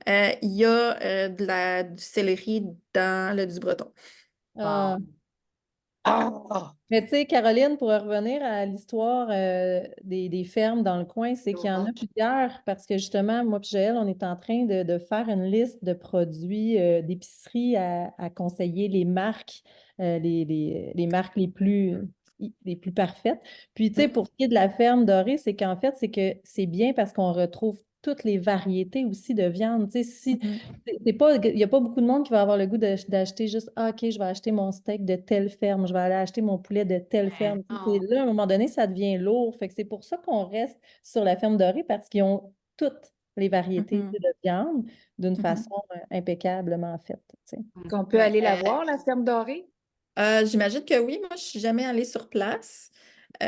Il y a du céleri dans le du breton. ah. Bon. Ah! Mais tu sais, Caroline, pour revenir à l'histoire des fermes dans le coin, c'est qu'il y en a plusieurs parce que justement, moi et Joël, on est en train de faire une liste de produits d'épicerie à conseiller, les marques, les marques les plus parfaites. Puis, tu sais, pour ce qui est de la ferme dorée, c'est qu'en fait, c'est que c'est bien parce qu'on retrouve toutes les variétés aussi de viande. Tu sais, si c'est pas, il n'y a pas beaucoup de monde qui va avoir le goût d'acheter juste, ah, OK, je vais acheter mon steak de telle ferme, je vais aller acheter mon poulet de telle ferme. Tu sais, là, à un moment donné, ça devient lourd. Fait que c'est pour ça qu'on reste sur la ferme dorée parce qu'ils ont toutes les variétés Mhm. de viande d'une Mhm. façon impeccablement faite. Tu sais. Qu'on peut aller la voir, la ferme dorée? J'imagine que oui, moi, je suis jamais allée sur place. Puis,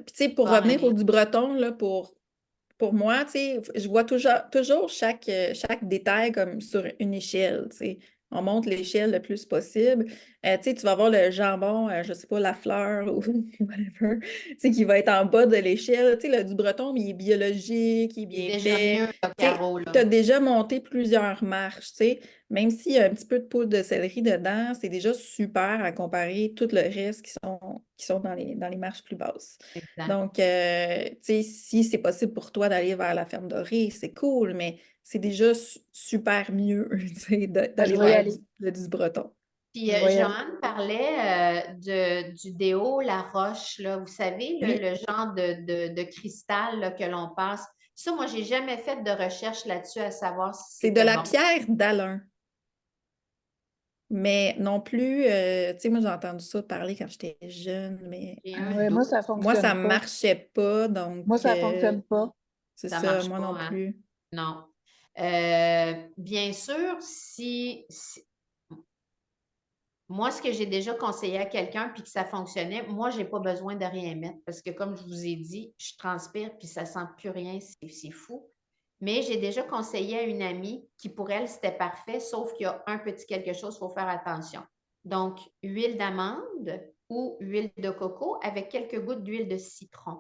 tu sais, pour Bon, revenir au Marie. du breton, là, pour moi, tu sais, je vois toujours chaque détail comme sur une échelle, tu sais. On monte l'échelle le plus possible. Tu sais, tu vas voir le jambon, je sais pas, la fleur ou whatever, tu sais, qui va être en bas de l'échelle. Tu sais, le du breton, il est biologique, il est Il est bien déjà fait. mieux, le Tu sais, Caro, là. tu as déjà monté plusieurs marches, tu sais. Même s'il y a un petit peu de poudre de céleri dedans, c'est déjà super à comparer tout le reste qui sont dans les marches plus basses. Exact. Donc, tu sais, si c'est possible pour toi d'aller vers la ferme dorée, c'est cool, mais c'est déjà super mieux, tu sais, d'aller Je vais y vers aller. du breton. Puis Je vais y aller. Joanne parlait du déo La Roche, là. Vous savez, Oui. le genre de cristal là, que l'on passe. Ça, moi, j'ai jamais fait de recherche là-dessus à savoir si C'est de c'était la bon. pierre d'Alain. Mais non plus, tu sais, moi, j'ai entendu ça parler quand j'étais jeune, mais J'ai Ah un ouais, moi, doute. ça moi, ça fonctionne pas. marchait pas, donc Moi, ça fonctionne pas. c'est Ça ça, marche moi pas, non hein? plus. Non. Bien sûr, moi, ce que j'ai déjà conseillé à quelqu'un puis que ça fonctionnait, moi, j'ai pas besoin de rien mettre parce que, comme je vous ai dit, je transpire puis ça sent plus rien, c'est fou. Mais j'ai déjà conseillé à une amie qui, pour elle, c'était parfait, sauf qu'il y a un petit quelque chose, il faut faire attention. Donc, huile d'amande ou huile de coco avec quelques gouttes d'huile de citron.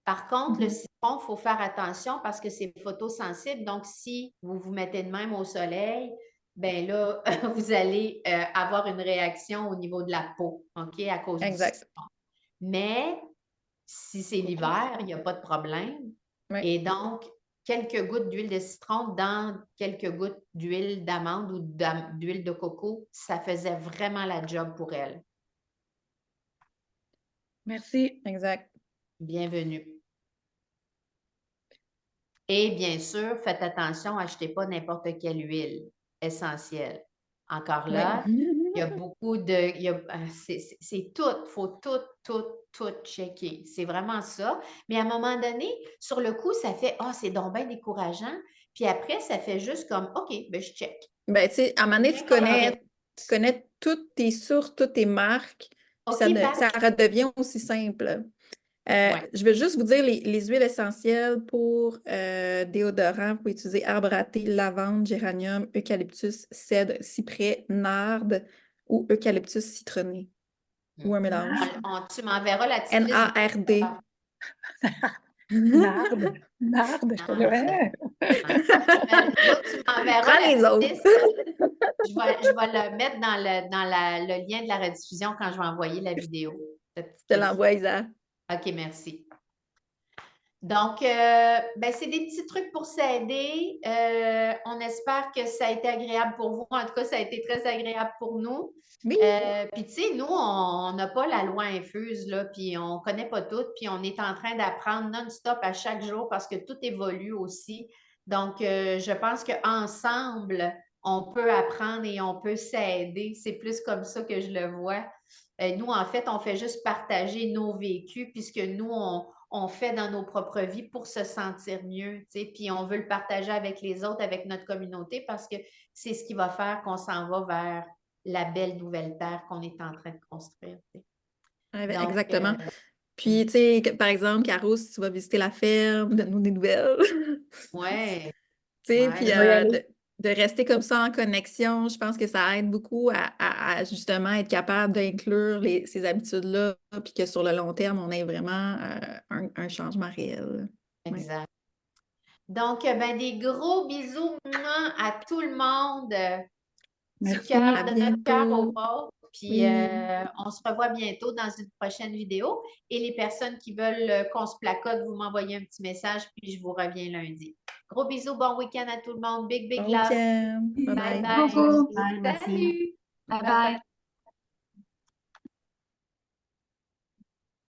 Par contre, le citron, il faut faire attention parce que c'est photosensible. Donc, si vous vous mettez de même au soleil, ben là, vous allez avoir une réaction au niveau de la peau, OK, à cause du Exact. citron. Mais si c'est l'hiver, il n'y a pas de problème. Oui. Et donc, quelques gouttes d'huile de citron dans quelques gouttes d'huile d'amande ou d'huile de coco, ça faisait vraiment la job pour elle. Merci. Exact. Bienvenue. Et bien sûr, faites attention, achetez pas n'importe quelle huile essentielle. Encore Oui. là, il y a beaucoup de... c'est tout, il faut tout checker. C'est vraiment ça. Mais à un moment donné, sur le coup, ça fait « Ah, c'est donc bien décourageant. » Puis après, ça fait juste comme « OK, ben je check. Ben, tu sais, à un moment donné, tu connais toutes tes sources, toutes tes marques, puis OK, ça redevient aussi simple. Ouais. Je vais juste vous dire les huiles essentielles pour déodorant. Vous pouvez utiliser arbre à thé, lavande, géranium, eucalyptus, cèdre, cyprès, narde ou eucalyptus citronné. Ou un mélange. Tu m'enverras la petite liste. N-A-R-D. Narde, narde, je te le Là, tu m'enverras Prends la les petite autres. liste. Je vais le mettre dans le lien de la rediffusion quand je vais envoyer la vidéo. Je te l'envoie, Isa. OK, merci. Donc, ben, c'est des petits trucs pour s'aider. On espère que ça a été agréable pour vous. En tout cas, ça a été très agréable pour nous. Oui. Puis, tu sais, nous, on n'a pas la loi infuse, là, puis on ne connaît pas tout, puis on est en train d'apprendre non-stop à chaque jour parce que tout évolue aussi. Donc, je pense qu'ensemble, on peut apprendre et on peut s'aider. C'est plus comme ça que je le vois. Nous, en fait, on fait juste partager nos vécus puisque nous, on fait dans nos propres vies pour se sentir mieux, tu sais, puis on veut le partager avec les autres, avec notre communauté, parce que c'est ce qui va faire qu'on s'en va vers la belle nouvelle terre qu'on est en train de construire. Tu sais. Ouais, Donc, exactement. Puis, tu sais, par exemple, Caro, si tu vas visiter la ferme, donne-nous des nouvelles. ouais, Tu sais, ouais, puis Je vais y aller. de rester comme ça en connexion, je pense que ça aide beaucoup à justement être capable d'inclure ces habitudes-là, puis que sur le long terme, on ait vraiment un changement réel. Ouais. exact. Donc, ben, des gros bisous à tout le monde, du Merci. cœur, À de notre cœur au bientôt. vôtre. Puis, Oui. on se revoit bientôt dans une prochaine vidéo. Et les personnes qui veulent qu'on se placote, vous m'envoyez un petit message, puis je vous reviens lundi. Gros bisous, bon week-end à tout le monde. Big Bon love. week-end. Bye Bye-bye. bye. Beaucoup. Bye, merci. Salut. Bye bye.